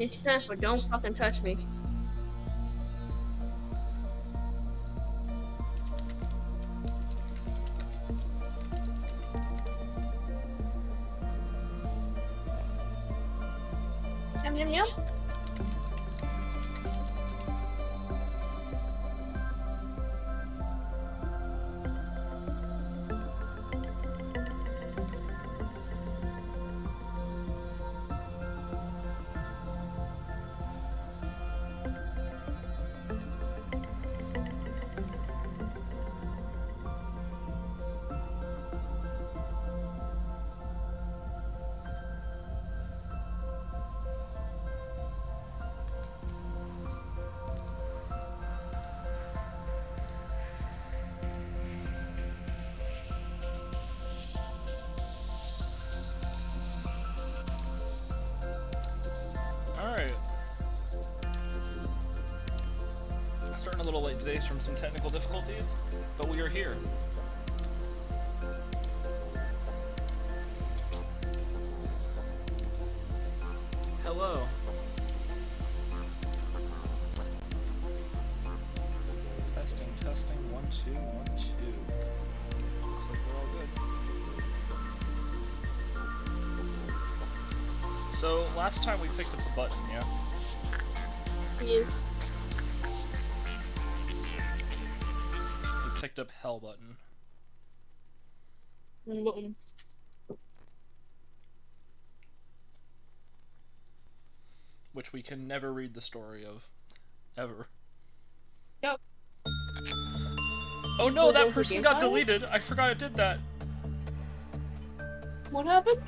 It's but don't fucking touch me. Yum, yum, yum. Alright. Starting a little late today from some technical difficulties, but we are here. Hello. Testing, testing, 1, 2, 1, 2. Looks like we're all good. So, last time we picked up the button, yeah? Yeah. We picked up Hell button. Button. Which we can never read the story of. Ever. Yep. Oh no, Was that it person game got file? deleted! I forgot it did that! What happened?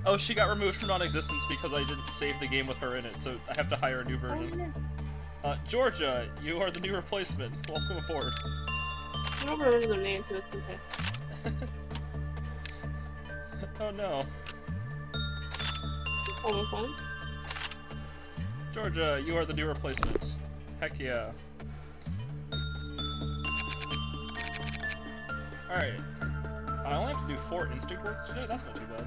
Oh, she got removed from non-existence because I didn't save the game with her in it, so I have to hire a new version. Georgia, you are the new replacement. Welcome aboard. I don't remember the name, so it's okay. Oh no. Oh, fine. Georgia, you are the new replacement. Heck yeah. Alright. I only have to do 4 instinct work today? That's not too bad.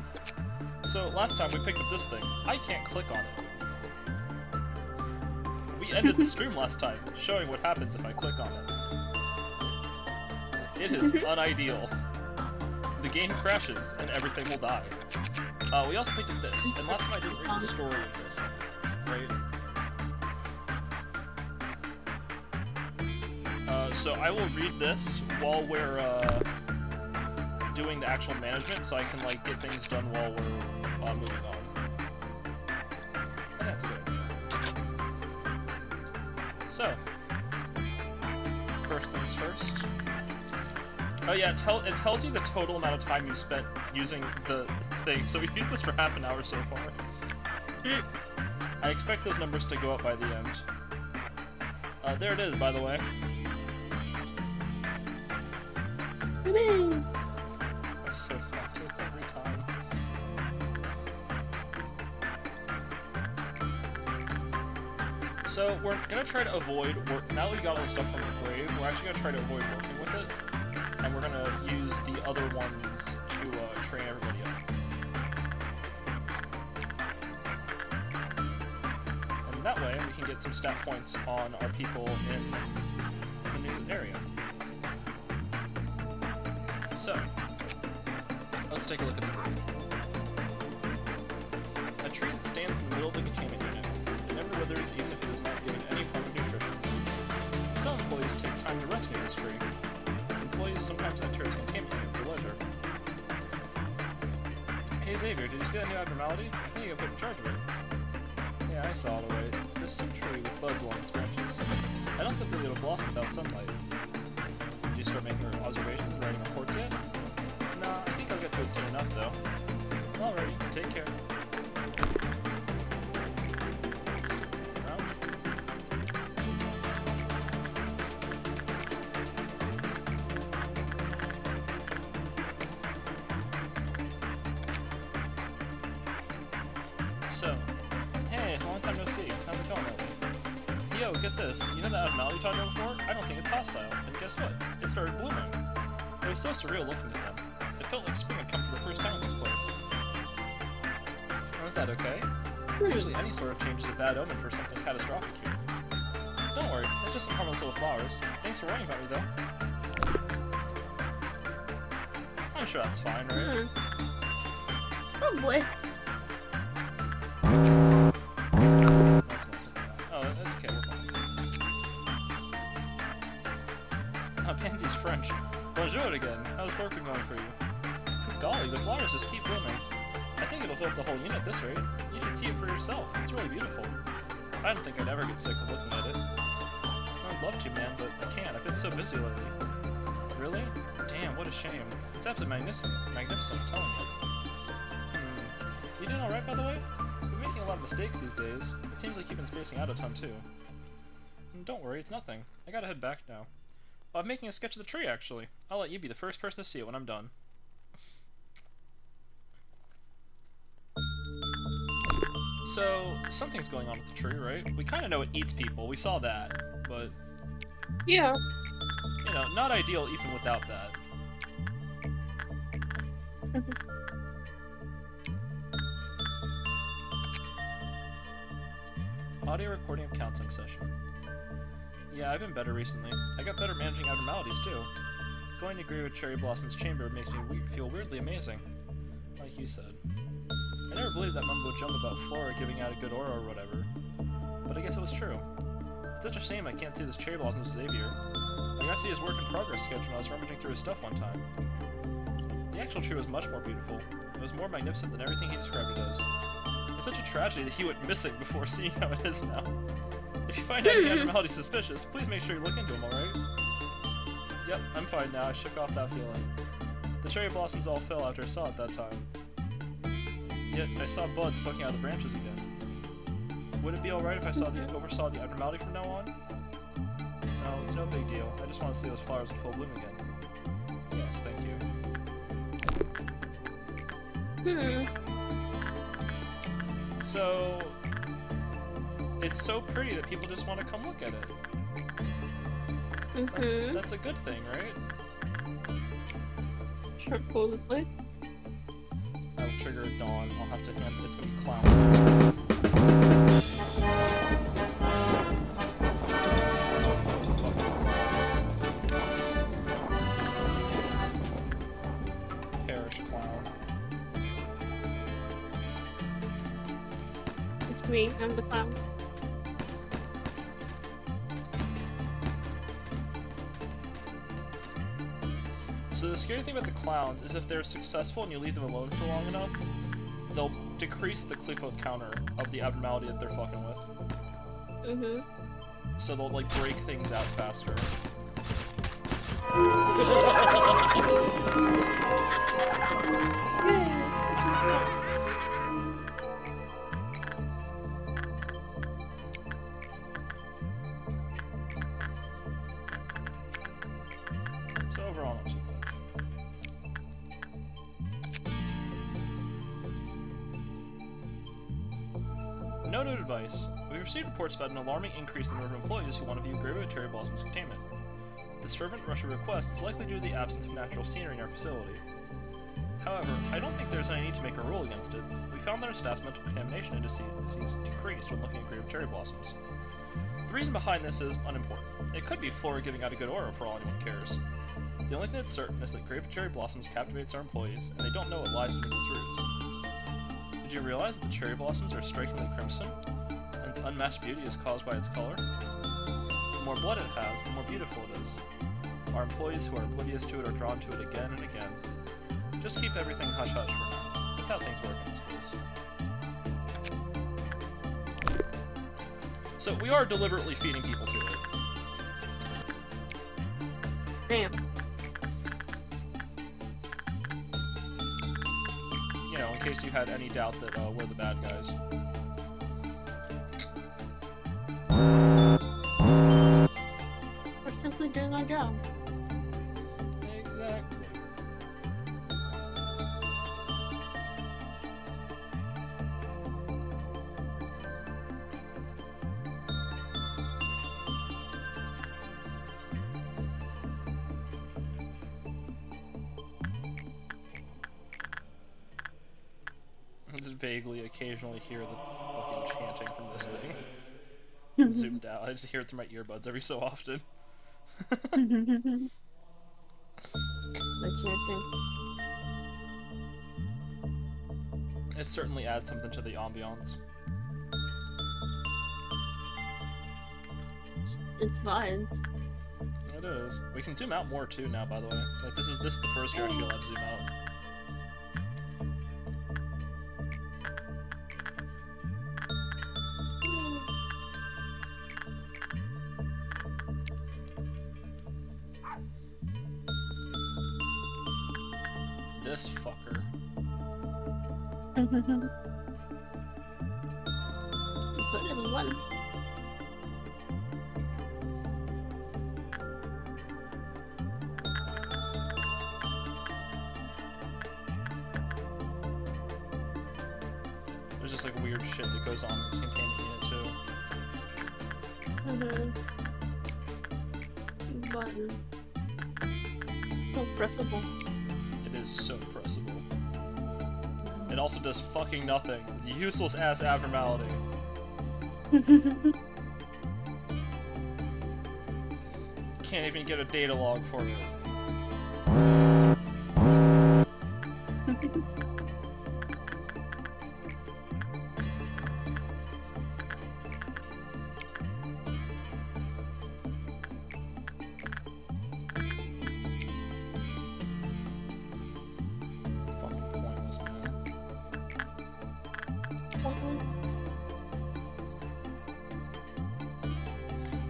So, last time we picked up this thing. I can't click on it. We ended the stream last time, showing what happens if I click on it. It is unideal. The game crashes, and everything will die. We also picked up this, and last time I didn't read the story of this, right? So I will read this while we're, doing the actual management, so I can, like, get things done while we're, moving on. And that's good. So, first things first. Oh yeah, it tells you the total amount of time you spent using the thing, so we've used this for half an hour so far. I expect those numbers to go up by the end. There it is, by the way. I'm so tempted every time. So we're gonna try to avoid now that we got all the stuff from the grave, we're actually gonna try to avoid working with it. And we're gonna use the other ones to train everybody up. And that way we can get some stat points on our people in the new area. So, let's take a look at the grave. A tree that stands in the middle of the containment unit. It never withers even if it is not given any form of nutrition. Some employees take time to rest near this tree. Employees sometimes enter its containment unit for leisure. Hey Xavier, did you see that new abnormality? I think you got put in charge of it. Yeah, I saw it alright. Just some tree with buds along its branches. I don't think that it'll blossom without sunlight. Did you start making observations and writing reports yet? Nah, I think I'll get to it soon enough though. Alrighty, take care. Around. So, hey, long time no see. How's it going lately? Yo, get this. You know that abnormality you talked about before? I don't think it's hostile. And guess what? It started blooming. It was so surreal looking at them. It felt like spring had come for the first time in this place. Oh, is that okay? Usually any sort of change is a bad omen for something catastrophic here. Don't worry, it's just some harmless little flowers. Thanks for worrying about me, though. I'm sure that's fine, right? Probably. Oh, okay, we're fine. Oh, Pansy's French. Bonjour again. How's work been going for you? Golly, the flowers just keep blooming. I think it'll fill up the whole unit at this rate. You should see it for yourself. It's really beautiful. I don't think I'd ever get sick of looking at it. I'd love to, man, but I can't. I've been so busy lately. Really? Damn, what a shame. It's absolutely magnificent, I'm telling you. You doing alright, by the way? You've been making a lot of mistakes these days. It seems like you've been spacing out a ton, too. Don't worry, it's nothing. I gotta head back now. Oh, I'm making a sketch of the tree, actually. I'll let you be the first person to see it when I'm done. So, something's going on with the tree, right? We kind of know it eats people, we saw that, but... Yeah. You know, not ideal even without that. Audio recording of counseling session. Yeah, I've been better recently. I got better managing abnormalities, too. Going to agree with Cherry Blossom's chamber makes me feel weirdly amazing. Like you said. I never believed that mumbo-jumbo about Flora giving out a good aura or whatever. But I guess it was true. It's such a shame I can't see this Cherry Blossom's Xavier. I got to see his work in progress sketch when I was rummaging through his stuff one time. The actual tree was much more beautiful. It was more magnificent than everything he described it as. It's such a tragedy that he went missing before seeing how it is now. If you find any abnormalities suspicious, please make sure you look into them, alright? Yep, I'm fine now. I shook off that feeling. The cherry blossoms all fell after I saw it that time. Yet, I saw buds poking out of the branches again. Would it be alright if I oversaw the abnormality from now on? No, it's no big deal. I just want to see those flowers in full bloom again. Yes, thank you. So... it's so pretty that people just want to come look at it. That's a good thing, right? Supposedly. I'll trigger a dawn. I'll have to hand it's gonna be clowns. Perish clown. It's me, I'm the clown. So the scary thing about the clowns is if they're successful and you leave them alone for long enough, they'll decrease the Clifford counter of the abnormality that they're fucking with. So they'll, like, break things out faster. So overall, not too bad. Note of advice. We've received reports about an alarming increase in the number of employees who want to view Greywood Cherry Blossom's containment. This fervent rush of requests is likely due to the absence of natural scenery in our facility. However, I don't think there's any need to make a rule against it. We found that our staff's mental contamination indices decreased when looking at Greywood Cherry Blossoms. The reason behind this is unimportant. It could be Flora giving out a good aura for all anyone cares. The only thing that's certain is that Greywood Cherry Blossoms captivates our employees, and they don't know what lies beneath its roots. Did you realize that the cherry blossoms are strikingly crimson, and its unmatched beauty is caused by its color? The more blood it has, the more beautiful it is. Our employees who are oblivious to it are drawn to it again and again. Just keep everything hush-hush for now. That's how things work in this place. So, we are deliberately feeding people to it. Damn. You know, in case you had any doubt that we're the bad guys. We're simply doing our job. Exactly. I just vaguely occasionally hear the fucking random chanting from this thing. Zoomed out. I just hear it through my earbuds every so often. The chanting. It certainly adds something to the ambiance. It's vibes. It is. We can zoom out more too now, by the way. Like this is the first you're actually allowed to zoom out. This fucker. Put it in one. There's just like weird shit that goes on in this containment unit too. Button. So pressable. It is so pressable. It also does fucking nothing. It's a useless ass abnormality. Can't even get a data log for it.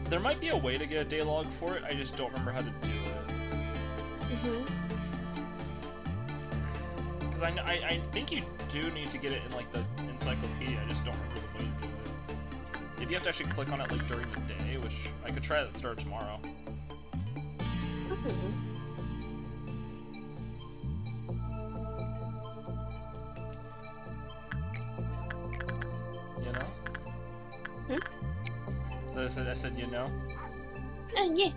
There might be a way to get a day log for it, I just don't remember how to do it. Because I think you do need to get it in like the encyclopedia, I just don't remember the way to do it. Maybe you have to actually click on it like during the day, which I could try at the start of tomorrow. You know? I said, you know? Yeah.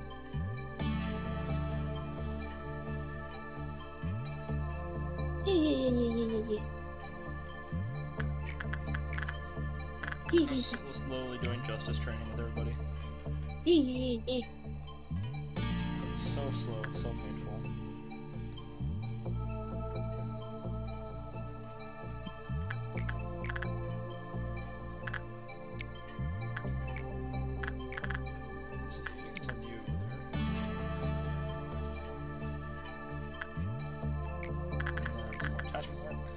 I'm slowly doing justice training with everybody. So slow and so painful. Let's see, you can send you over there. And then some more attachment work with you.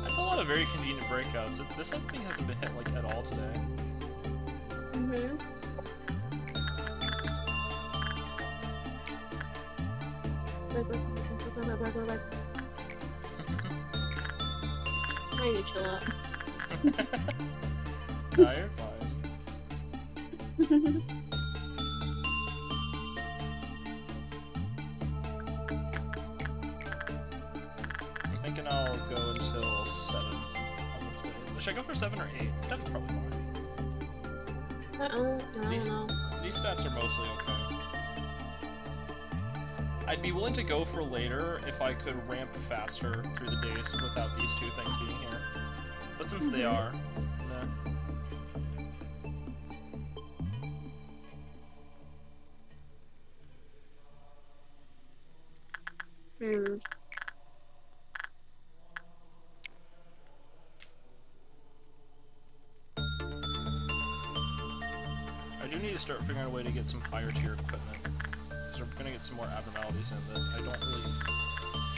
That's a lot of very convenient breakouts. This thing hasn't been hit like at all today. I need to chill out. Nah, you're fine. I'm thinking I'll go until 7 on this day. Should I go for 7 or 8? 7's probably fine. I don't know. These stats are mostly okay. I'd be willing to go for later if I could ramp faster through the days without these two things being here. But since they are, nah. I do need to start figuring out a way to get some higher tier equipment. Because we're going to get some more abnormalities in that I don't really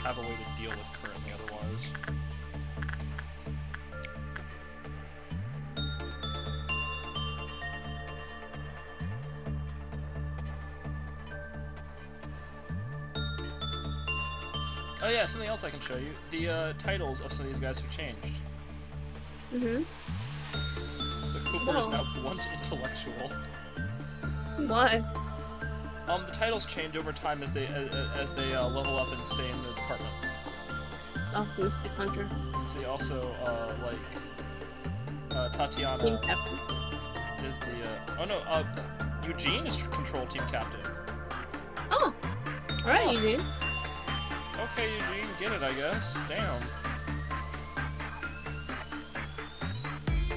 have a way to deal with currently otherwise. Oh yeah, something else I can show you. The titles of some of these guys have changed. So Cooper is now blunt intellectual. Why? The titles change over time as they level up and stay in the department. Oh, Mystic Hunter. And so they also Tatiana Team captain. is the, oh no, Eugene is control team captain. Oh. Alright, Oh. Eugene. Okay, Eugene, get it, I guess. Damn.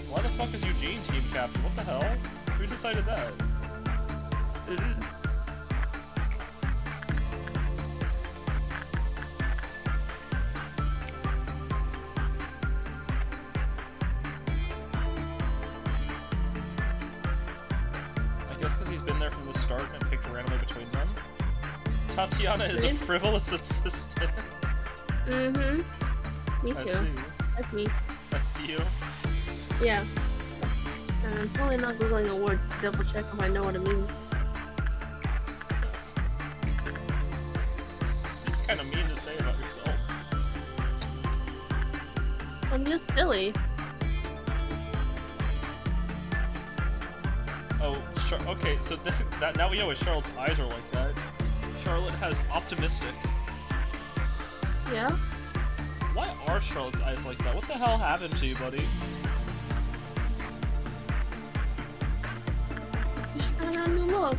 Why the fuck is Eugene team captain? What the hell? Who decided that? I guess because he's been there from the start and picked randomly between them. Tatiana is a frivolous assistant. Mm-hmm. Me I too. see. That's me. That's you. Yeah. I'm probably not googling a word to double check if I know what it means. Seems kind of mean to say about yourself. I'm just silly. Oh, okay, so now we know why Charlotte's eyes are like that. Charlotte has optimistic. Yeah? Why are Charlotte's eyes like that? What the hell happened to you, buddy? You should try a new look.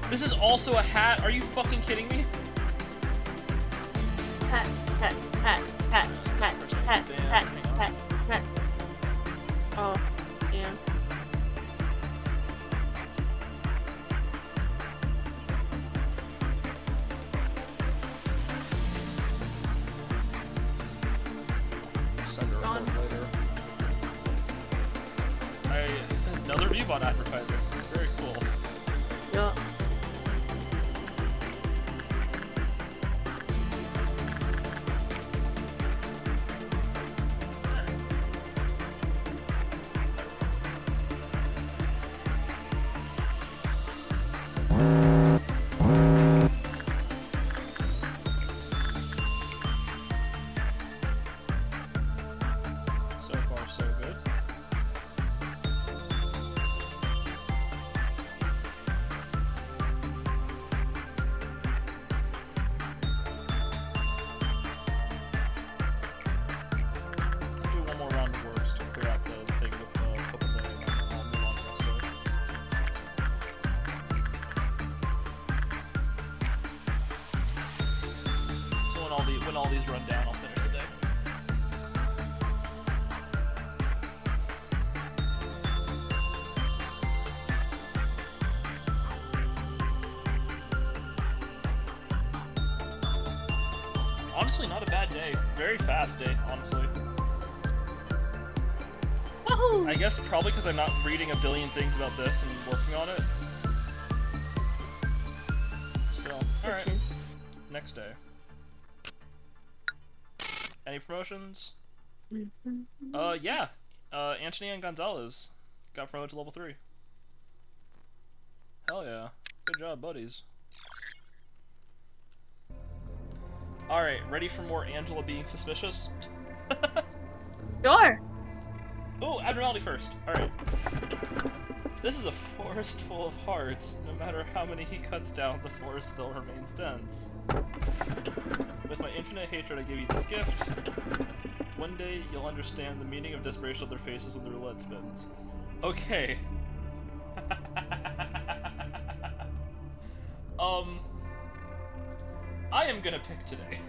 This is also a hat? Are you fucking kidding me? Hat, hat, hat, hat, hat, hat, hat, hat, hat. Oh, yeah. Send her a report later. Another Vbot advertiser. Very cool. Yeah. So far, so good. Do one more round of works to clear out the thing with a couple days, and then I'll move on to next day. So when all these run down, I'll finish the day. Honestly, not a bad day. Very fast day, honestly. Woohoo! I guess probably because I'm not reading a billion things about this and working on it. Still, alright. Next day. Any promotions? Yeah. Anthony and Gonzalez got promoted to level 3. Hell yeah. Good job, buddies. Alright, ready for more Angela being suspicious? Sure. Ooh, abnormality first. Alright. This is a forest full of hearts. No matter how many he cuts down, the forest still remains dense. With my infinite hatred, I give you this gift. One day, you'll understand the meaning of desperation on their faces when the roulette spins. Okay. I am gonna pick today.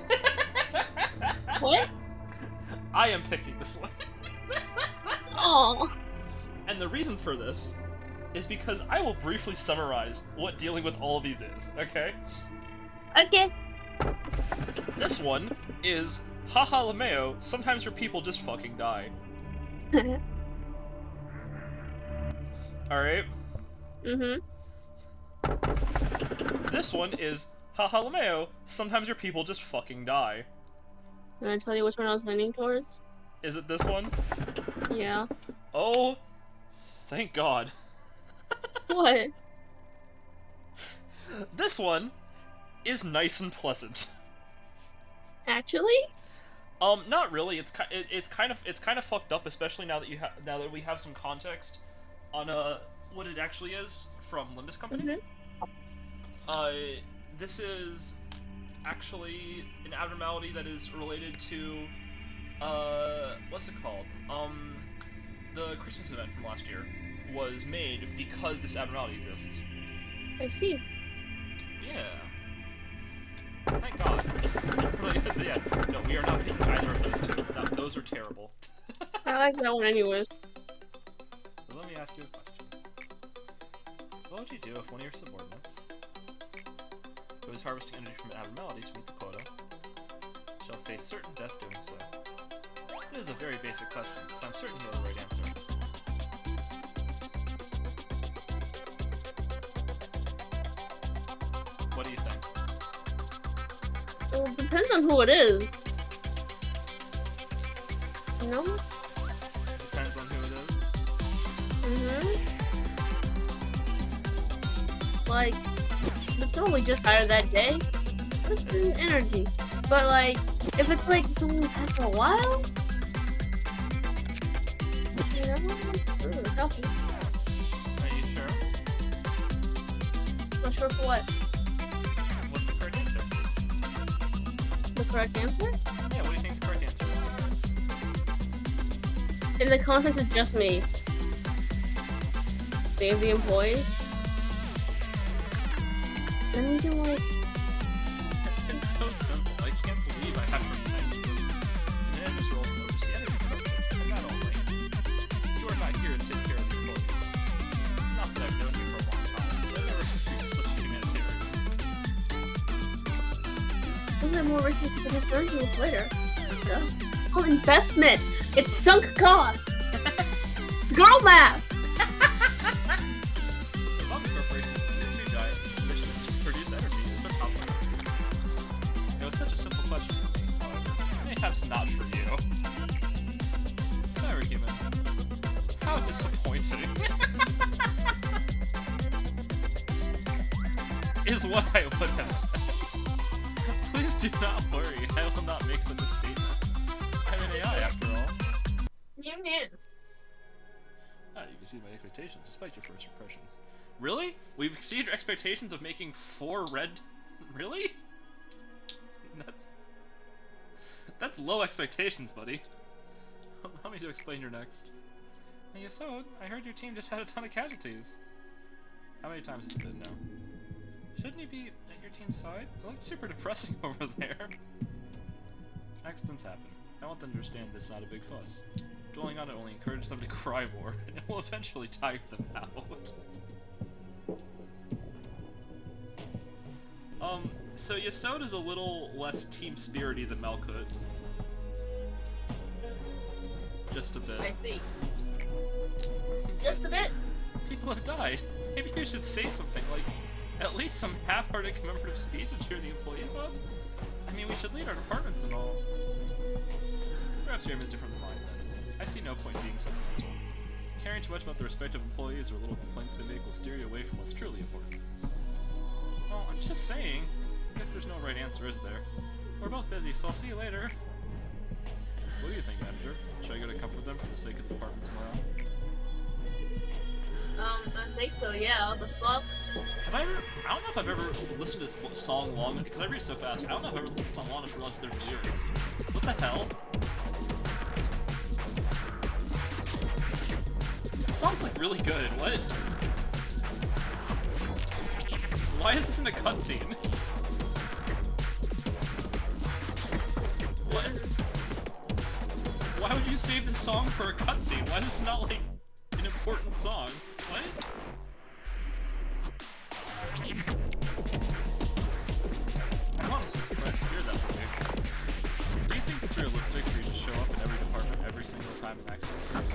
What? I am picking this one. Oh. And the reason for this is because I will briefly summarize what dealing with all of these is, okay? Okay. This one is, haha Lameo, sometimes your people just fucking die. Alright? Mm-hmm. This one is, haha Lameo, sometimes your people just fucking die. Can I tell you which one I was leaning towards? Is it this one? Yeah. Oh, thank God. What? This one is nice and pleasant. Actually? Not really. It's kind of fucked up, especially now that we have some context on what it actually is from Limbus Company. Mm-hmm. This is actually an abnormality that is related to, what's it called? The Christmas event from last year was made because this abnormality exists. I see. Yeah. Thank God. Yeah, no, we are not picking either of those two. No, those are terrible. I like that one anyways. So let me ask you a question. What would you do if one of your subordinates, who is harvesting energy from an abnormality to meet the quota, shall face certain death doing so? This is a very basic question, so I'm certain you know the right answer. What do you think? Well, it depends on who it is. You know? Depends on who it is. Like, if it's someone we just hired that day, this is energy. But like, if it's like someone we've had for a while, you know, ooh, healthy. Are you sure? Not sure for what. What's the correct answer? The correct answer? Yeah, what do you think the correct answer is? In the context of just me. Save the employees. Then we can like... It's so simple. I can't believe I have to remind you. Manager's role is to oversee energy production, and not only. You are not here to take care of the employees. Not that I've known you for a long time, but I've never treated you such a humanitarian. Those are more risky than the version with later. Yeah. Oh, investment! It's sunk cost! It's girl math! Lobotomy Corporation is an industry giant whose mission is to produce energy is their top priority. It was such a simple question for me, however. Mayhaps not for you. If I were human, how disappointing. Is what I would have said. Please do not worry, I will not make such a statement. I'm an AI after all. You did. Ah, you can see my expectations despite your first impression. Really? We've exceeded your expectations of making 4 red... Really? That's low expectations, buddy. Allow me to explain your next. Hey, Yasod, I heard your team just had a ton of casualties. How many times has it been now? Shouldn't you be at your team's side? It looked super depressing over there. Accidents happen. I want them to understand that it's not a big fuss. Dwelling on it only encourages them to cry more, and it will eventually tire them out. So Yasod is a little less team-spirity than Melkut. Just a bit. I see. Just a bit? People have died. Maybe you should say something, like, at least some half-hearted commemorative speech to cheer the employees up? I mean, we should lead our departments and all. Perhaps your aim is different than mine, then. I see no point in being sentimental. Caring too much about the respective employees or little complaints they make will steer you away from what's truly important. Well, I'm just saying. I guess there's no right answer, is there? We're both busy, so I'll see you later. What do you think, manager? Should I go to comfort them for the sake of the department's morale? I think so, yeah. The fuck? Have I ever... I don't know if I've ever listened to this song long... Because I read so fast. I don't know if I've ever listened to this song long enough to realize there's lyrics. What the hell? This song's, like, really good. What? Why is this in a cutscene? What? Why would you save this song for a cutscene? Why is this not, like, an important song? What? I'm honestly surprised to hear that from you. Do you think it's realistic for you to show up in every department every single time an accident occurs?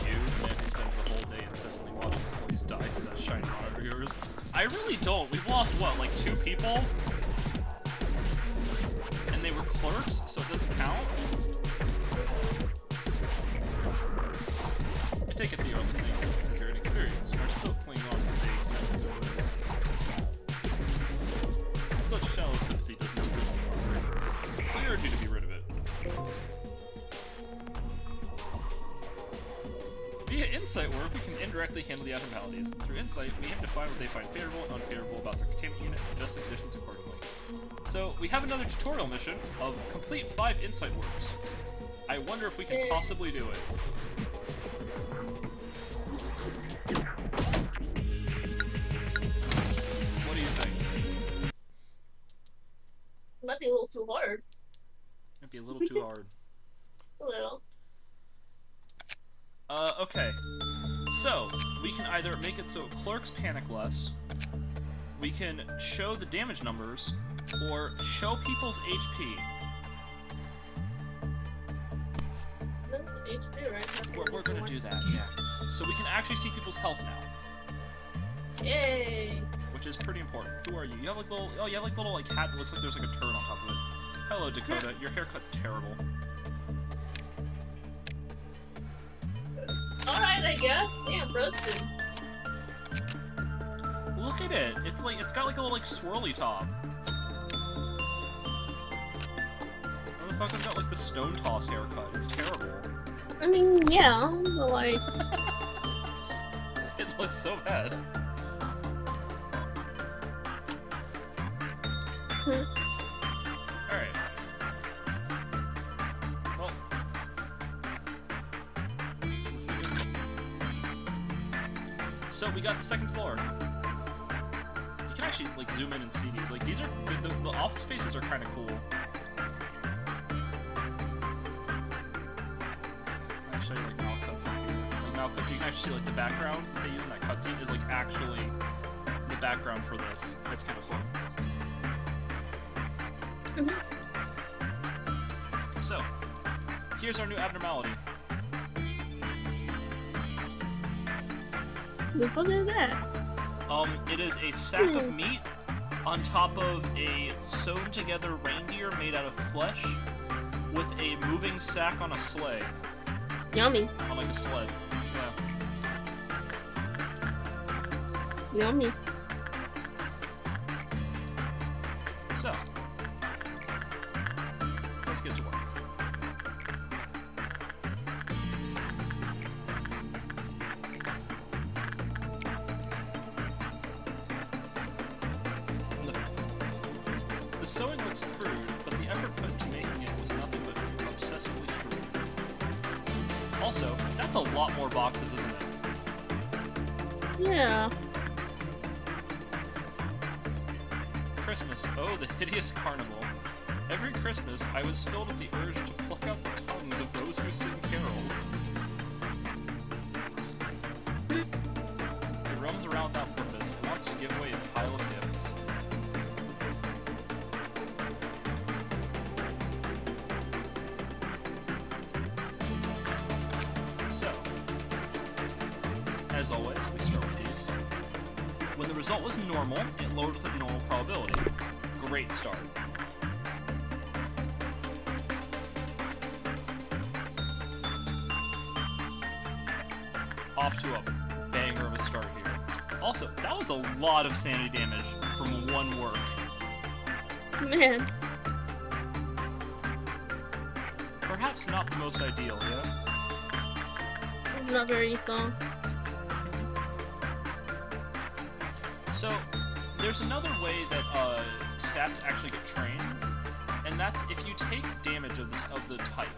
You, the man who spends the whole day incessantly watching employees die through that shiny monitor of yours? I really don't. We've lost, what, like 2 people? And they were clerks, so it doesn't count? I take it that you're only saying this because you're inexperienced and are still clinging on to the vague sense of goodwill. Such shallow sympathy does no good, so I urge you to be rid of it. Via insight work, we can indirectly handle the abnormalities. Through insight, we aim to find what they find favorable and unfavorable about their containment unit and adjust the conditions accordingly. So, we have another tutorial mission of complete 5 insight works. I wonder if we can possibly do it. What do you think? Might be a little too hard. Might be a little too hard. A little. Okay. So, we can either make it so clerks panic less, we can show the damage numbers, or show people's HP. HP, right? We're gonna do that, yeah. So we can actually see people's health now. Yay! Which is pretty important. Who are you? You have like little, you have like little like hat that looks like there's like a turd on top of it. Hello, Dakota. Your haircut's terrible. Alright, I guess. Damn, roasted. Look at it. It's got like a little like swirly top. Motherfucker's got like the stone toss haircut. It's terrible. I mean, yeah, but like... It looks so bad. Alright. Well. Let's begin. So we got the second floor. You can actually like zoom in and see these. Like these are the office spaces are kind of cool. I'll show you like Mal cutscene here. Like Mal cutscene, you can actually see like the background that they use in that cutscene is like actually the background for this. It's kind of fun. So, here's our new abnormality. Look at that. It is a sack of meat on top of a sewn together reindeer made out of flesh with a moving sack on a sleigh. Yummy. On like a sled. Yeah. Yummy. So, let's get to work. The sewing looks crude, but the effort put into making it was nothing but obsessively shrewd. Also, that's a lot more boxes, isn't it? Yeah. Christmas, oh, the hideous carnival. Every Christmas, I was filled with the urge to pluck out the tongues of those who sing carols. It roams around without purpose and wants to give away its pile of gifts. So, as always, we start with these. When the result was normal, it lowered with a normal probability. Great start. Off to a banger of a start here. Also, that was a lot of sanity damage from one work. Man. Perhaps not the most ideal, yeah? Not very strong. So, there's another way that stats actually get trained, and that's if you take damage of the type.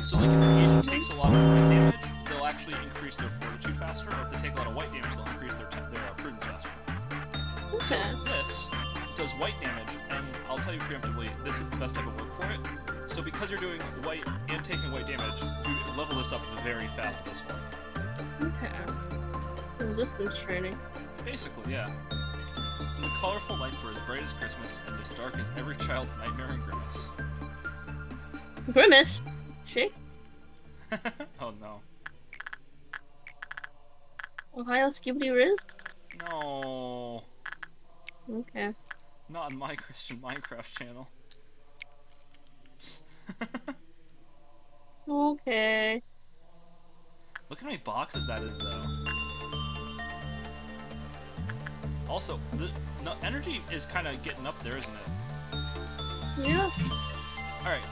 So, like if an agent takes a lot of red damage, they'll actually increase their fortitude faster, or if they take a lot of white damage, they'll increase their prudence faster. Okay. So this does white damage, and I'll tell you preemptively, this is the best type of work for it. So because you're doing white and taking white damage, you level this up very fast with this one. Okay. Resistance training. Basically, yeah. And the colorful lights were as bright as Christmas and as dark as every child's nightmare and grimace. Grimace? She? Oh no. Ohio Skibbity Riz? No. Okay. Not on my Christian Minecraft channel. Okay. Look how many boxes that is, though. Also, the energy is kind of getting up there, isn't it? Yeah. Alright.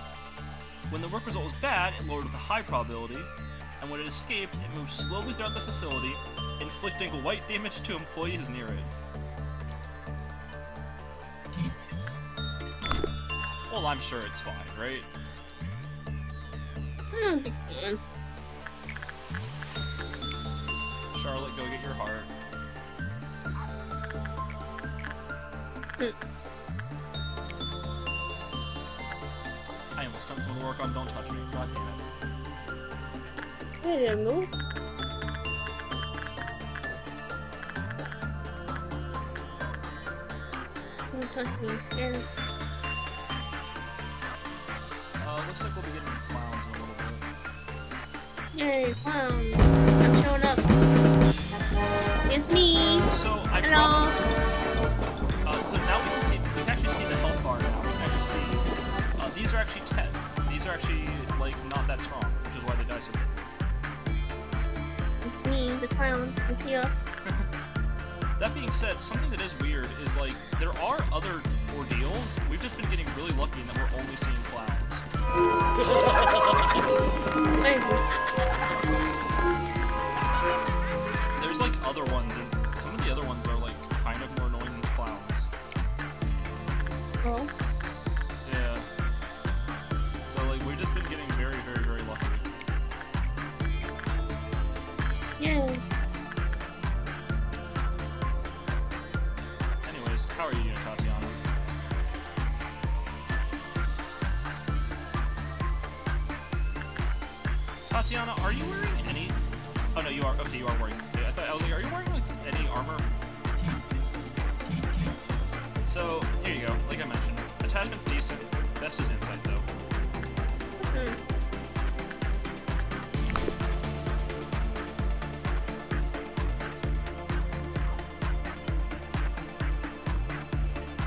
When the work result was bad, it lowered with a high probability, and when it escaped, it moved slowly throughout the facility, inflicting white damage to employees near it. Well, I'm sure it's fine, right? Charlotte, go get your heart. I almost sent someone to work on Don't Touch Me. God damn it. I didn't move. Don't touch me, I'm scared. Looks like we'll be getting clowns in a little bit. Yay, clowns. I'm showing up. It's me. So, I Hello. promise. So now we can actually see the health bar now. We can actually see, these are actually 10. These are actually, like, not that strong, which is why they die so quickly. It's me, the clown. Is here. That being said, something that is weird is, like, there are other ordeals. We've just been getting really lucky in that we're only seeing clowns. There's, like, other ones, and some of the other ones are, like, kind of more annoying than clowns. Oh. Yeah. So, like, we've just been getting very, very, very lucky. Yeah. Anyways, how are you doing, Tatiana? Tatiana, are you wearing any... Oh, no, you are. Okay, you are wearing... I was like, are you wearing, like, any armor? So, here you go. Like I mentioned, attachment's decent. Best is insight, though.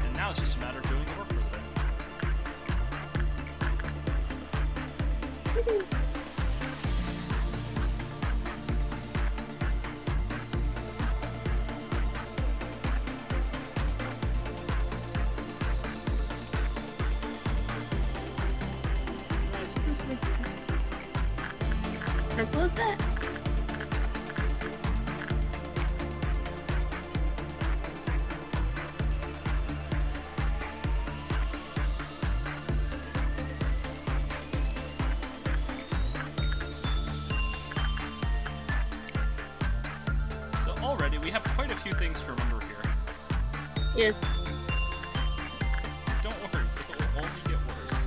And now it's just a matter of doing the work for the day. Purple is that? So already, we have quite a few things to remember here. Yes. Don't worry, it will only get worse.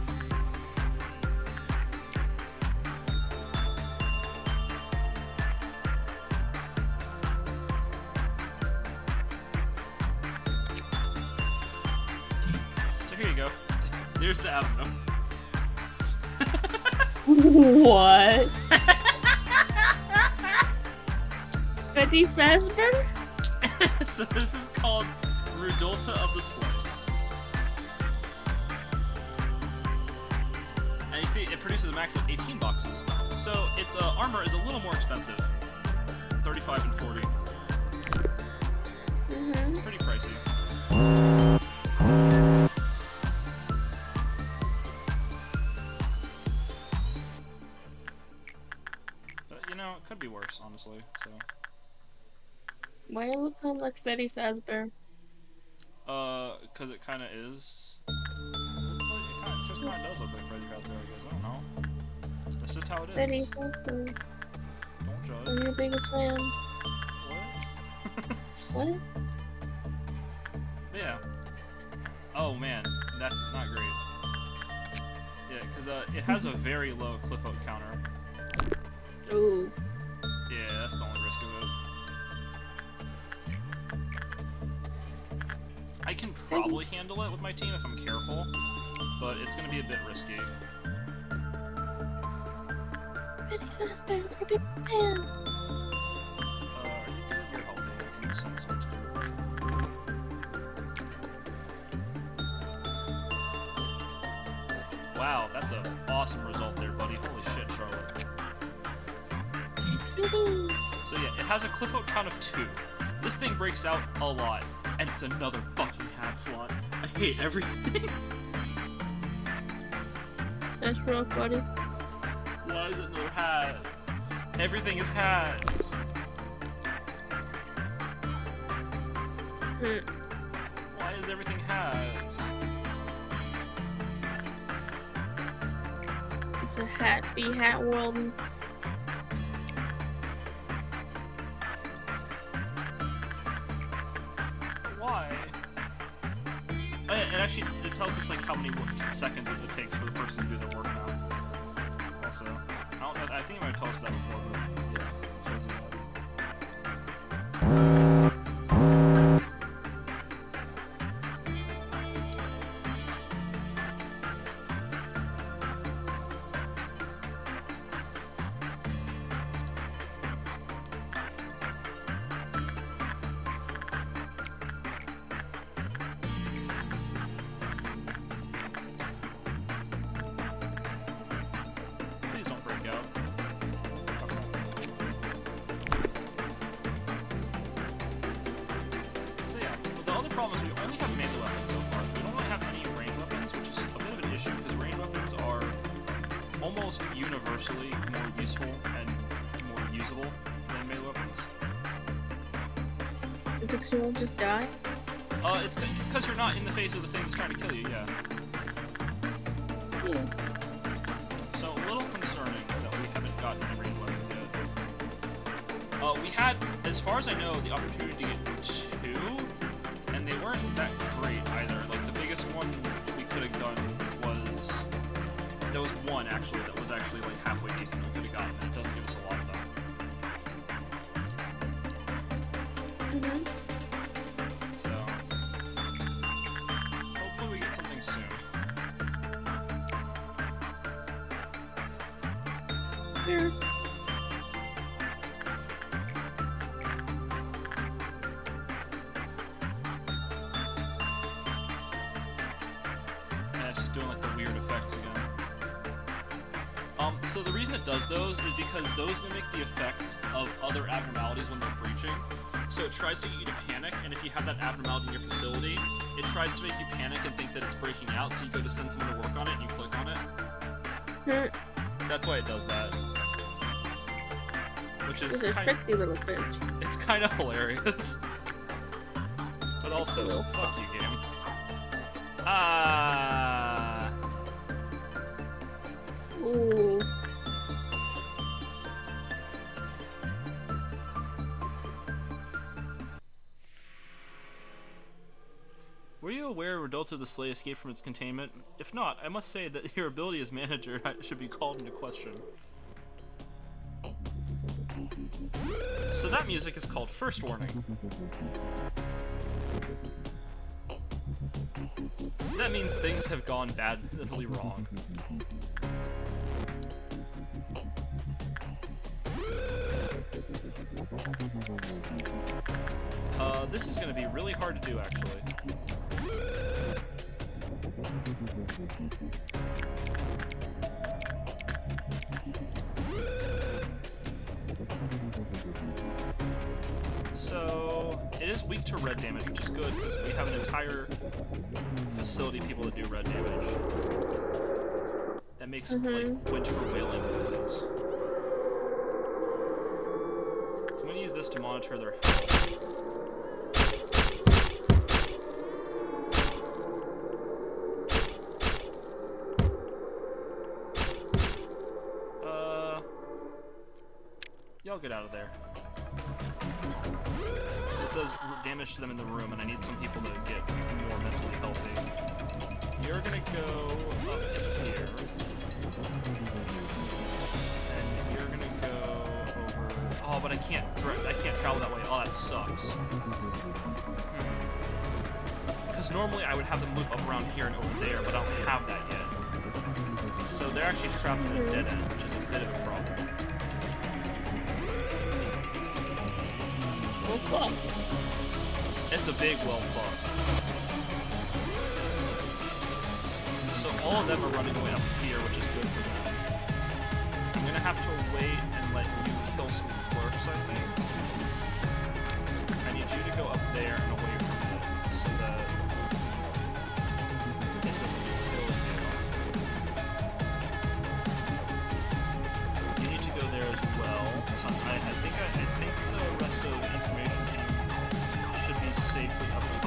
So here you go. There's the avenue. What? Betty Fazbear? So this is called Rudolta of the Sled. And you see, it produces a max of 18 boxes. So its armor is a little more expensive. 35 and 40. Mm-hmm. It's pretty pricey. But, you know, it could be worse, honestly, so... Why you look kind of like Betty Fazbear? Cause it kinda is. It just kinda does look like Freddy Fazbear, I guess. I don't know. That's just how it is. Betty Fazbear. Don't judge. I'm your biggest fan. What? What? Yeah. Oh man, that's not great. Yeah, cause it has a very low cliff out counter. Ooh. Yeah, that's the only risk of it. I can probably handle it with my team if I'm careful, but it's gonna be a bit risky. Betty Fazbear, I'm your big fan. Are you good? You're healthy. I can send some to you. Wow, that's an awesome result there, buddy. Holy shit, Charlotte. So yeah, it has a cliff out count of 2. This thing breaks out a lot, and it's another fucking hat slot. I hate everything. That's rough, buddy. Why is it another hat? Everything is hats. Hmm. Why is everything hats? It's a happy hat world. Why? Oh, yeah, actually, it tells us like how many seconds it takes for the person to do their work now. Also, I think it might tell us that before, but yeah, it shows you that. Please don't break out. So yeah, but the other problem is we only have melee weapons so far. We don't really have any range weapons, which is a bit of an issue because range weapons are almost universally more useful and more usable than melee weapons. Is it because you won't just die? It's because you're not in the face of the thing that's trying to kill you, yeah. Yeah. So, a little concerning that we haven't gotten any range weapons yet. We had, as far as I know, the opportunity to get 2, and they weren't that great either. Like, the biggest one we could have done was... There was one, actually, that was actually, like, halfway decent that we could have gotten, and it doesn't give us a lot of them. Mm-hmm. So... Hopefully we get something soon. Here. And it's just doing like the weird effects again. So the reason it does those is because those mimic the effects of other abnormalities when they're breaching. So it tries to get you to panic, and if you have that abnormality in your facility, it tries to make you panic and think that it's breaking out, so you go to send someone to work on it and you click on it. Hmm. That's why it does that. Which is It's a kind tricksy little bitch. it's kind of hilarious. But also, little fuck you, game. Ah. Ooh. Were you aware Rodolfo the Slay escaped from its containment? If not, I must say that your ability as manager should be called into question. So that music is called First Warning. That means things have gone badly wrong. This is going to be really hard to do, actually. So, it is weak to red damage, which is good, because we have an entire facility of people that do red damage. That makes, like, winter wailing noises. So I'm going to use this to monitor their health. Y'all get out of there. It does damage to them in the room, and I need some people to get more mentally healthy. You're gonna go up here. And you're gonna go over... Oh, but I can't travel that way. Oh, that sucks. Because normally I would have them loop up around here and over there, but I don't have that yet. So they're actually trapped in a dead end, which is a bit of a problem. Well, fuck. It's a big well fuck. So all of them are running away up here, which is good for them. I'm gonna have to wait and let you kill some clerks, I think. I need you to go up there and away from it, so that it doesn't kill you. You need to go there as well. So I think the rest of the information team should be safely up to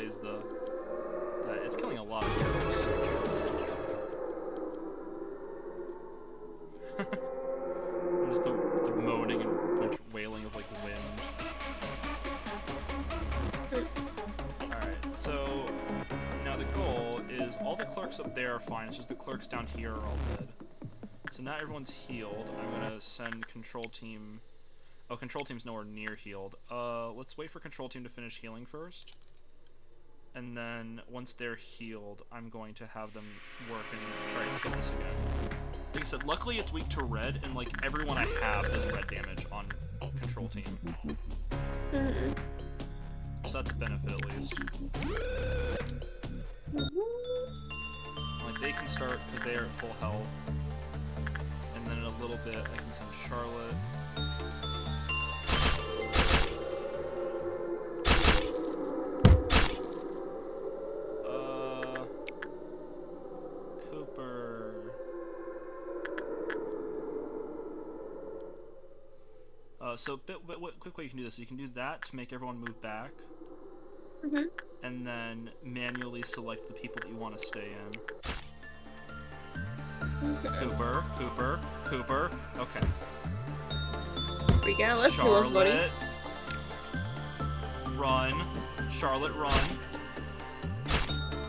plays the it's killing a lot of heroes. Just the moaning and wailing of like wind. Alright, so now the goal is all the clerks up there are fine, it's just the clerks down here are all dead. So now everyone's healed. I'm gonna send control team. Oh, control team's nowhere near healed. Let's wait for control team to finish healing first. And then once they're healed, I'm going to have them work and try to kill this again. Like I said, luckily it's weak to red, and like everyone I have does red damage on control team. So that's a benefit at least. Like they can start because they are at full health. And then in a little bit I can send Charlotte. So, quick way you can do this. You can do that to make everyone move back. And then manually select the people that you want to stay in. Cooper. Okay. We got let's Charlotte. Move, buddy. Run. Charlotte, run.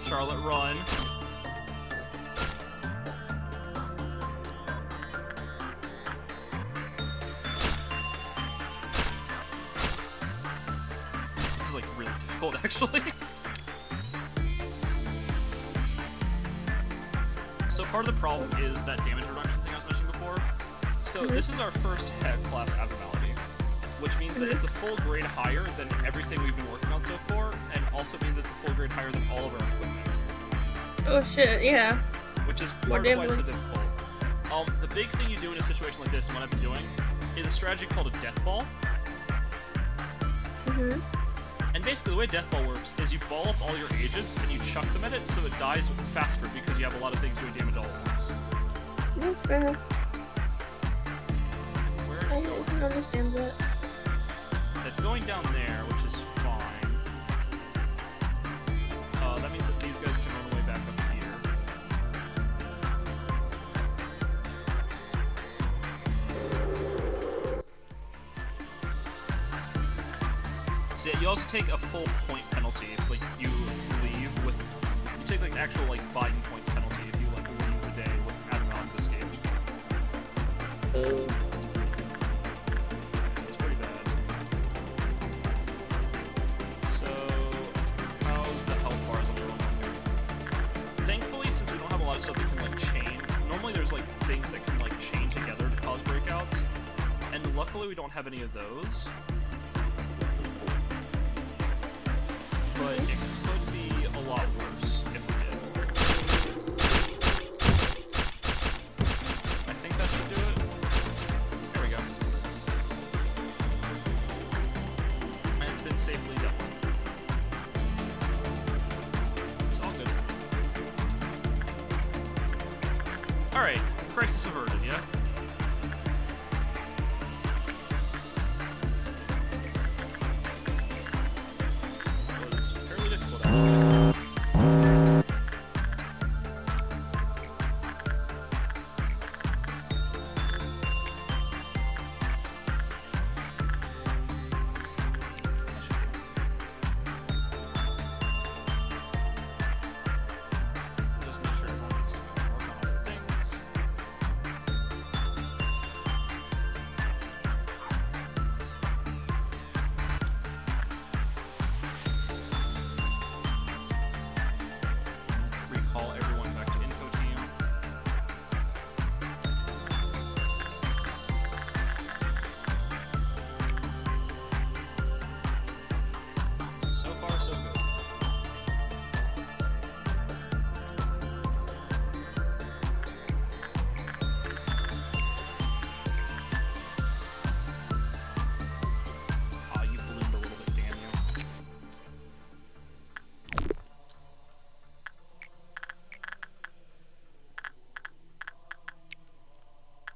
Charlotte, run. Actually. So part of the problem is that damage reduction thing I was mentioning before. So this is our first head class abnormality, which means that it's a full grade higher than everything we've been working on so far, and also means it's a full grade higher than all of our equipment. Oh shit, yeah. Which is part of why it's so difficult. The big thing you do in a situation like this, and what I've been doing, is a strategy called a death ball. And basically the way Death Ball works is you ball up all your agents and you chuck them at it so it dies faster because you have a lot of things doing damage all at once. Okay. Where I can understand that. It's going down there, which is fine. That means that these guys can run away back up here. So yeah, you also take a full point penalty if like you leave with. You take like an actual like Biden points penalty if you like leave the day with abnormalities escaped. It's pretty bad. So how's the health bars on everyone here? Thankfully, since we don't have a lot of stuff that can like chain, normally there's like things that can like chain together to cause breakouts, and luckily we don't have any of those. But it could be a lot worse if we did. I think that should do it. There we go. And it's been safely dealt with. It's all good. Alright, crisis averted, yeah?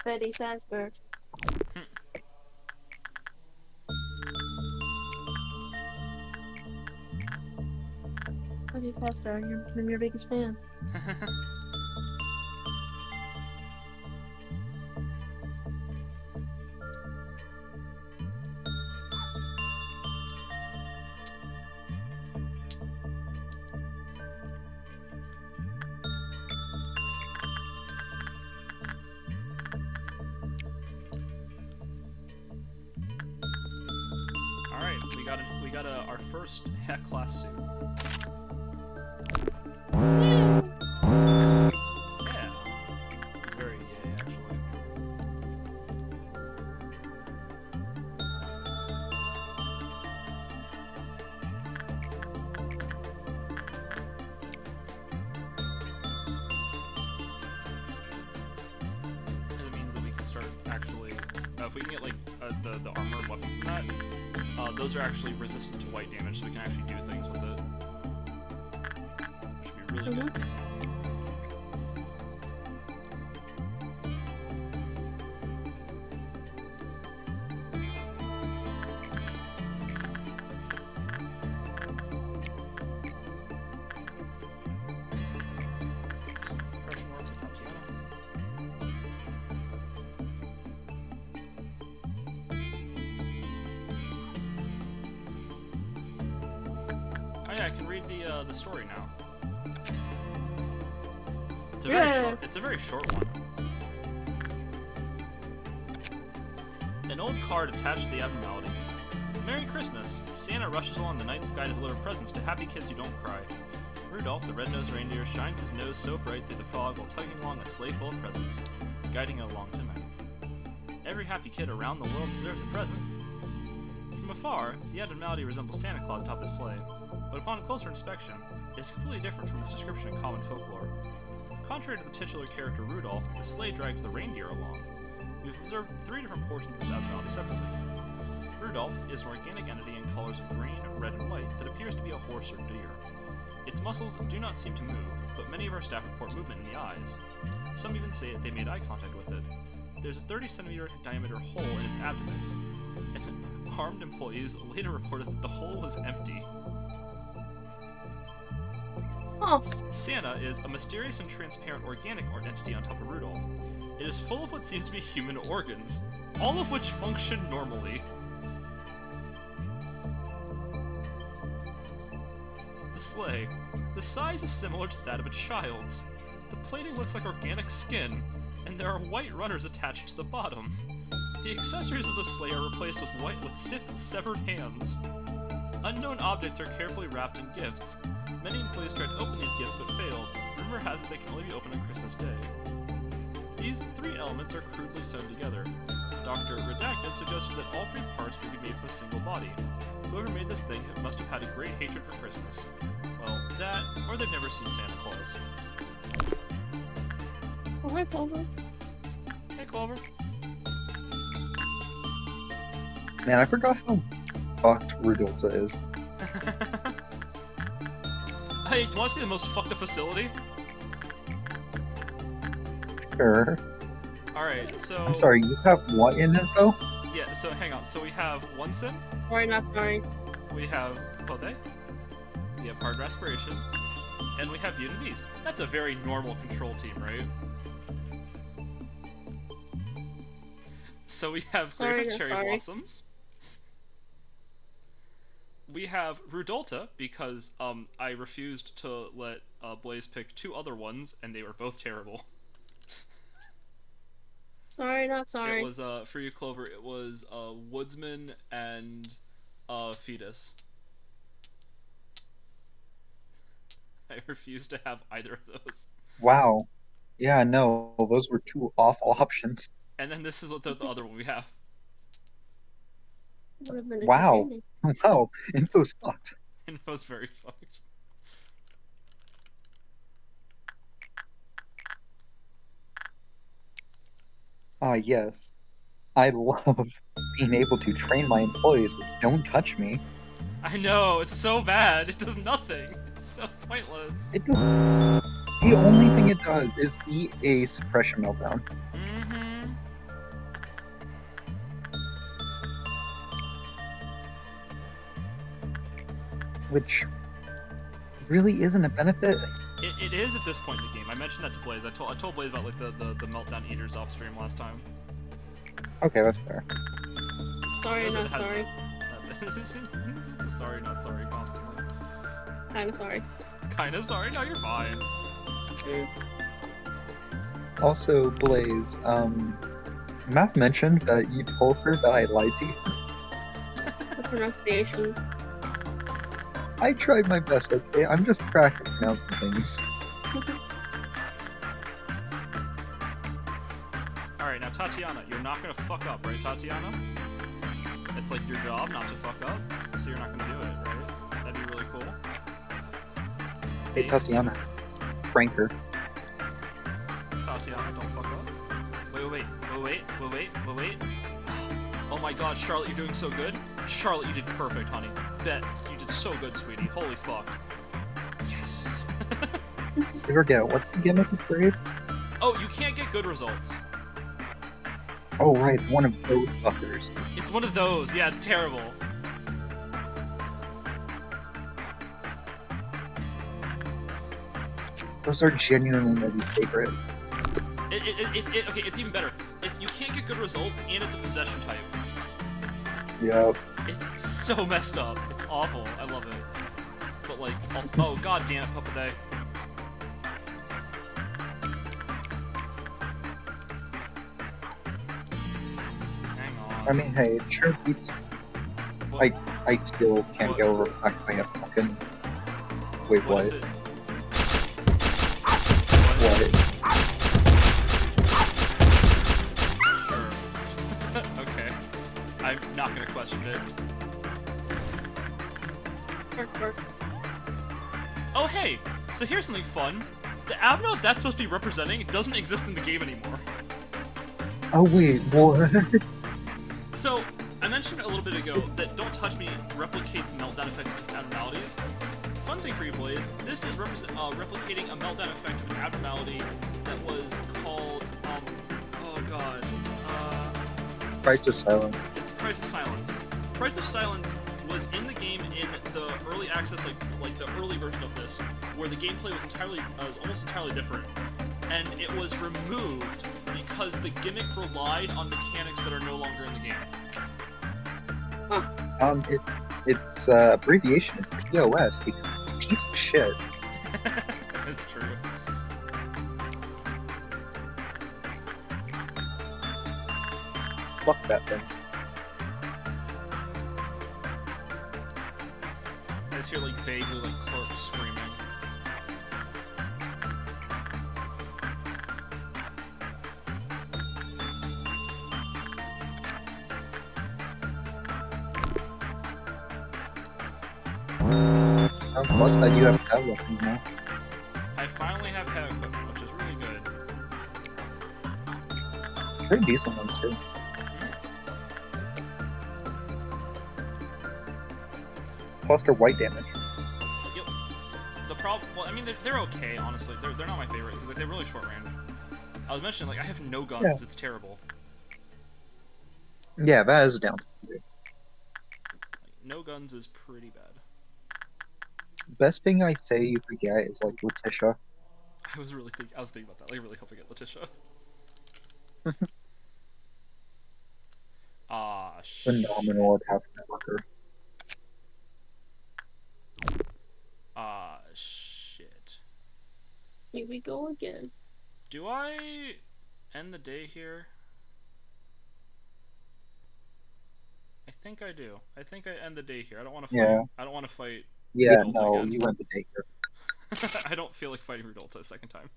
Betty Fazbear. be faster. I'm your biggest fan. Alright, we got our first Heck class suit. Yeah. It's very yay, actually. And it means that we can start actually, if we can get like the armor and weapon from that, those are actually resistant to white damage, so we can actually do things with it. Which would be really good. Suppression works with Tatiana. Oh yeah, I can read the story now. It's a very short. It's a very short one. An old card attached to the abnormality. Merry Christmas! Santa rushes along the night sky to deliver presents to happy kids who don't cry. Rudolph, the red-nosed reindeer, shines his nose so bright through the fog while tugging along a sleigh full of presents, guiding it along tonight. Every happy kid around the world deserves a present. From afar, the abnormality resembles Santa Claus atop his sleigh, but upon closer inspection, it is completely different from its description in common folklore. Contrary to the titular character Rudolph, the sleigh drags the reindeer along. We've observed 3 different portions of this abnormality separately. Rudolph is an organic entity in colors of green, red, and white that appears to be a horse or deer. Its muscles do not seem to move, but many of our staff report movement in the eyes. Some even say that they made eye contact with it. There's a 30-centimeter diameter hole in its abdomen, and armed employees later reported that the hole was empty. Oh. Santa is a mysterious and transparent organic entity on top of Rudolph. It is full of what seems to be human organs, all of which function normally. The sleigh. The size is similar to that of a child's. The plating looks like organic skin, and there are white runners attached to the bottom. The accessories of the sleigh are replaced with stiff, severed hands. Unknown objects are carefully wrapped in gifts. Many employees tried to open these gifts but failed. Rumor has it they can only be opened on Christmas Day. These 3 elements are crudely sewn together. Dr. Redacted suggested that all 3 parts may be made from a single body. Whoever made this thing must have had a great hatred for Christmas. Well, that, or they've never seen Santa Claus. So hi, Clover. Hey, Clover. Man, I forgot how fucked Rudolph is. Hey, you want to see the most fucked up facility? Sure. Alright, so... I'm sorry, you have what in it, though? Yeah, so hang on. So we have Onsen, Sorry, not sorry. we have Pode, we have Hard Respiration, and we have Beauty and the Beast. That's a very normal control team, right? So we have Sorry, Grave of not Cherry sorry. Blossoms. We have Rudolta, because I refused to let Blaze pick 2 other ones, and they were both terrible. Sorry, not sorry. It was, for you, Clover, it was Woodsman and Fetus. I refused to have either of those. Wow. Yeah, no, those were 2 awful options. And then this is the other one we have. Would have been Wow. entertaining. Wow, Info's fucked. And it was very fucked. Ah, yes. I love being able to train my employees with "Don't touch me." I know, it's so bad. It does nothing. It's so pointless. It does. The only thing it does is eat a suppression meltdown. Mm-hmm. Which, really isn't a benefit. It is at this point in the game. I mentioned that to Blaze. I told Blaze about like the meltdown eaters off stream last time. Okay, that's fair. Sorry, not sorry. This is a sorry, not sorry constantly. Kinda sorry. Kinda sorry? No, you're fine. Also, Blaze, Math mentioned that you told her that I lied to you. The pronunciation. I tried my best, okay? I'm just cracking pronouncing things. Alright, now Tatiana, you're not gonna fuck up, right, Tatiana? It's like your job not to fuck up, so you're not gonna do it, right? That'd be really cool. Hey, Tatiana. Prank her. Tatiana, don't fuck up. Wait. Oh my god, Charlotte, you're doing so good. Charlotte, you did perfect, honey. Bet. You did so good, sweetie. Holy fuck. Yes. Here we go. What's the gimmick of Brave? Oh, you can't get good results. Oh, right. One of those fuckers. It's one of those. Yeah, it's terrible. Those are genuinely my least favorite. Okay, it's even better. You can't get good results, and it's a possession type. Yep. It's so messed up. It's awful. I love it. But like, also, oh god damn it, Papa Day. Hang on. I mean, hey, it sure beats. What? I still can't get over the fact that I have fucking. Wait, what? Is it? What? Sure. Okay. I'm not gonna question it. Work. Oh hey! So here's something fun. The Abnode that's supposed to be representing doesn't exist in the game anymore. Oh wait, what? So, I mentioned a little bit ago that Don't Touch Me replicates meltdown effects of abnormalities. Fun thing for you, Blaze, this is replicating a meltdown effect of an abnormality that was called, oh god, Price of Silence. it's Price of Silence. Price of Silence was in the game in the early access, like the early version of this, where the gameplay was almost entirely different, and it was removed because the gimmick relied on mechanics that are no longer in the game. Its abbreviation is POS because it's a piece of shit. That's true. Fuck that thing. I just hear like vaguely like clerks screaming. Plus that you have tab weapons now. I finally have head equipment, which is really good. Pretty decent ones too. Plus they're white damage. Yep. The problem, well, I mean, they're okay, honestly. They're not my favorite because like they're really short range. I was mentioning like I have no guns. Yeah. It's terrible. Yeah, that is a downside. Like, no guns is pretty bad. Best thing I say you could get is like Letitia. I was thinking about that. Like, I really hope I get Letitia. Ah, shit. Phenomenal attack networker. Ah, shit. Here we go again. Do I end the day here? I think I do. I think I end the day here. I don't want to fight. Yeah. I don't want to fight. Yeah, Riddle no, again. you went the daycare. I don't feel like fighting Rudolph a second time.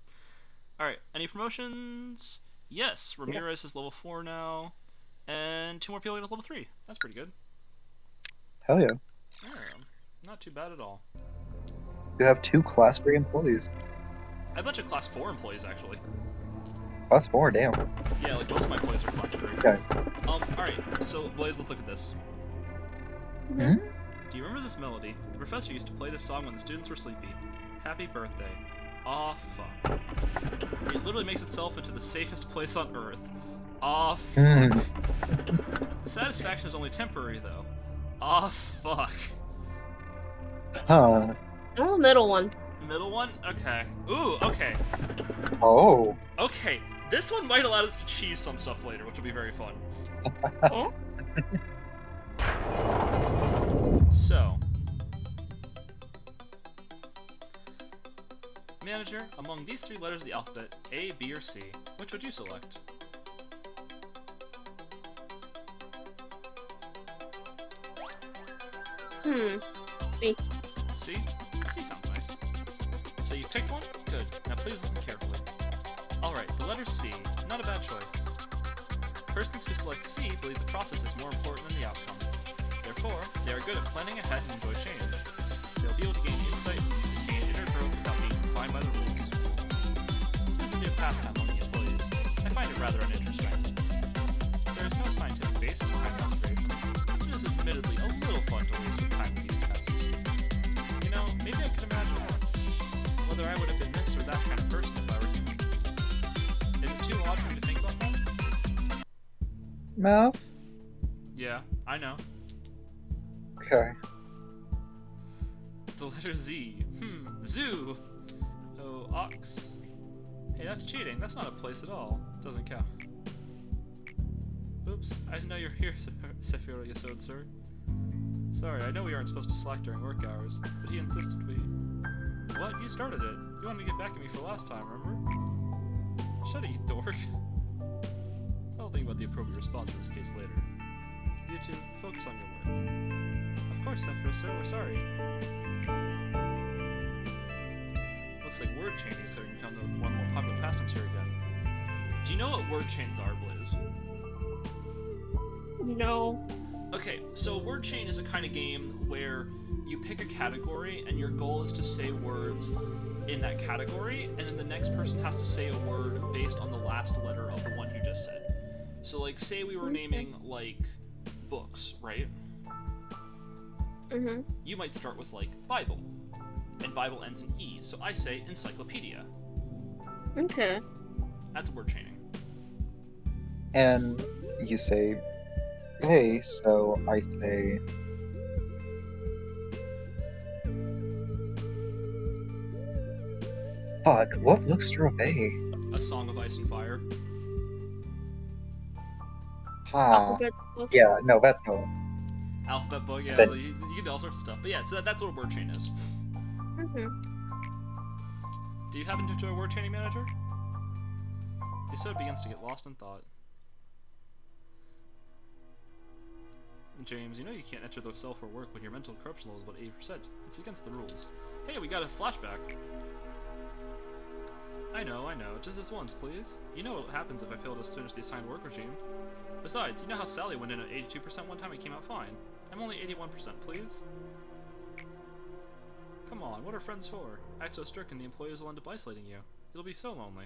Alright, any promotions? Yes, Ramirez is level 4 now. And 2 more people get to level 3. That's pretty good. Hell yeah. Yeah, not too bad at all. You have 2 class 3 employees. I have a bunch of class 4 employees, actually. Class 4, damn. Yeah, like most of my employees are class 3. Okay. Alright, so Blaze, let's look at this. Hmm? Do you remember this melody? The professor used to play this song when the students were sleepy. Happy birthday. Aw, fuck. It literally makes itself into the safest place on Earth. Aw, fuck. The satisfaction is only temporary, though. Aw, fuck. Huh. Oh, the middle one. The middle one? Okay. Ooh, okay. Oh. Okay, this one might allow us to cheese some stuff later, which will be very fun. Oh? So, manager, among these 3 letters of the alphabet, A, B, or C, which would you select? C. C? C sounds nice. So you picked one? Good. Now please listen carefully. Alright, the letter C. Not a bad choice. Persons who select C believe the process is more important than the outcome. Therefore, they are good at planning ahead and enjoy change. They'll be able to gain insight and gain inner growth without being confined by the rules. This is a new pastime among the employees. I find it rather uninteresting. There is no scientific basis behind the observations. It is admittedly a little fun to waste your time with these tests. You know, maybe I could imagine whether I would have been this or that kind of person if I were human. Is it too odd for me to think about that? Math? Yeah, I know. Okay. The letter Z. Zoo! Oh, ox. Hey, that's cheating. That's not a place at all. Doesn't count. Oops, I didn't know you were here, Sephiroth Yasod, sir. Sorry, I know we aren't supposed to slack during work hours, but he insisted we... What? You started it. You wanted to get back at me for last time, remember? Shut it, you dork. I'll think about the appropriate response for this case later. You two, focus on your work. Of course, Sephiroth, sir, we're sorry. Looks like word chaining is starting to become one of the more popular pastimes here again. Do you know what word chains are, Blaze? No. Okay, so word chain is a kind of game where you pick a category and your goal is to say words in that category, and then the next person has to say a word based on the last letter of the one you just said. So, like, say we were naming, like, books, right? Mm-hmm. You might start with, like, Bible, and Bible ends in E, so I say encyclopedia. Okay. That's word chaining. And you say, hey, so I say, fuck, what books to obey? A Song of Ice and Fire. Alphabet book. Yeah, no, that's no. Alphabet book, yeah, But- well, you can do all sorts of stuff. But yeah, so that's what a word chain is. Mm-hmm. Do you happen to enjoy word chaining, manager? Yasod begins to get lost in thought. James, you know you can't enter the cell for work when your mental corruption level is about 80%. It's against the rules. Hey, we got a flashback. I know. Just this once, please. You know what happens if I fail to finish the assigned work regime. Besides, you know how Sally went in at 82% one time and came out fine. I'm only 81%, please. Come on, what are friends for? Act so strict and the employers will end up isolating you. It'll be so lonely.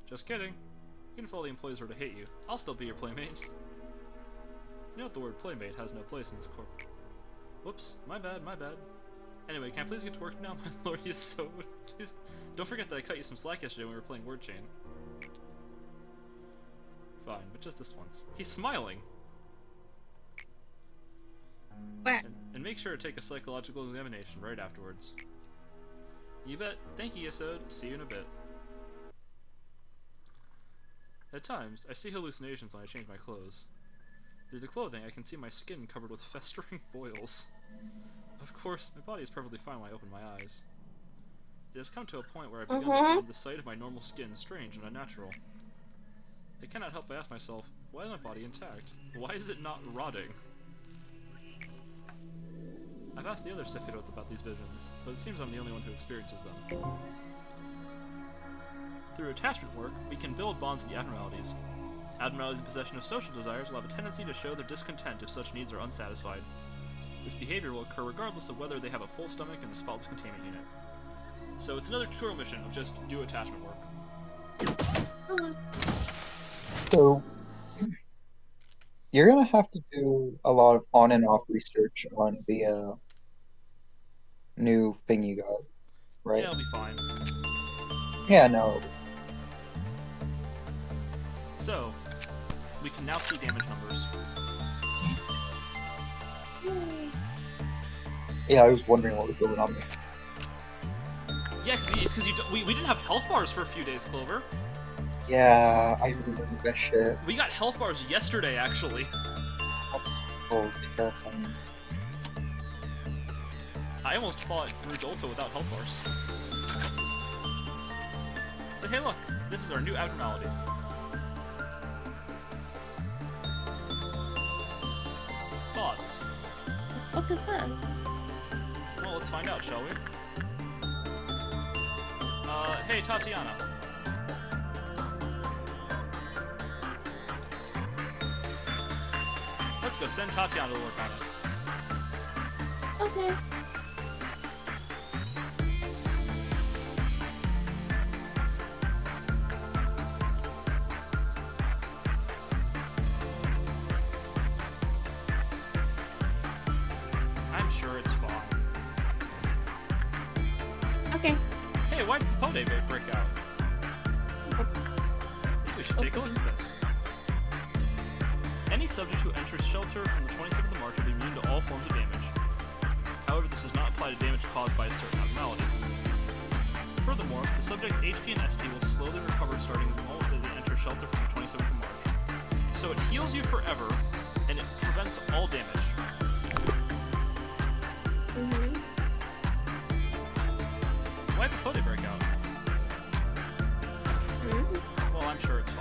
Just kidding. Even if all the employees were to hate you, I'll still be your playmate. You know what, the word playmate has no place in this corp. Whoops, my bad. Anyway, can I please get to work now, my lord Yasod? Please, don't forget that I cut you some slack yesterday when we were playing Word Chain. Fine, but just this once. He's smiling! And make sure to take a psychological examination right afterwards. You bet. Thank you, Yasod. See you in a bit. At times, I see hallucinations when I change my clothes. Through the clothing, I can see my skin covered with festering boils. Of course, my body is perfectly fine when I open my eyes. It has come to a point where I've begun to find the sight of my normal skin strange and unnatural. I cannot help but ask myself, why is my body intact? Why is it not rotting? I've asked the other Sephiroth about these visions, but it seems I'm the only one who experiences them. Through attachment work, we can build bonds with the abnormalities. Abnormalities in possession of social desires will have a tendency to show their discontent if such needs are unsatisfied. This behavior will occur regardless of whether they have a full stomach and a spotless containment unit. So it's another tutorial mission of just do attachment work. So, you're gonna have to do a lot of on and off research on the new thing you got, right? Yeah, it'll be fine. Yeah, no. So, we can now see damage numbers. Yeah, I was wondering what was going on there. Yeah, cause it's because we didn't have health bars for a few days, Clover. Yeah, I remember that shit. We got health bars yesterday, actually. That's so terrifying. I almost fought Rudolto without health bars. So hey, look, this is our new abnormality. Thoughts? What is that? Well, let's find out, shall we? Hey, Tatiana. Let's go send Tatiana to work on it. Okay. I'm sure it's fine. Okay. Hey, why did Capote break out? Maybe we should take a look at this. Any subject who enters shelter from the 27th of March will be immune to all forms of damage. However, this does not apply to damage caused by a certain abnormality. Furthermore, the subject's HP and SP will slowly recover starting the moment that they enter shelter from the 27th of March. So it heals you forever, and it prevents all damage. Mm-hmm. Why did Capote break out? Mm-hmm. Well, I'm sure it's fine.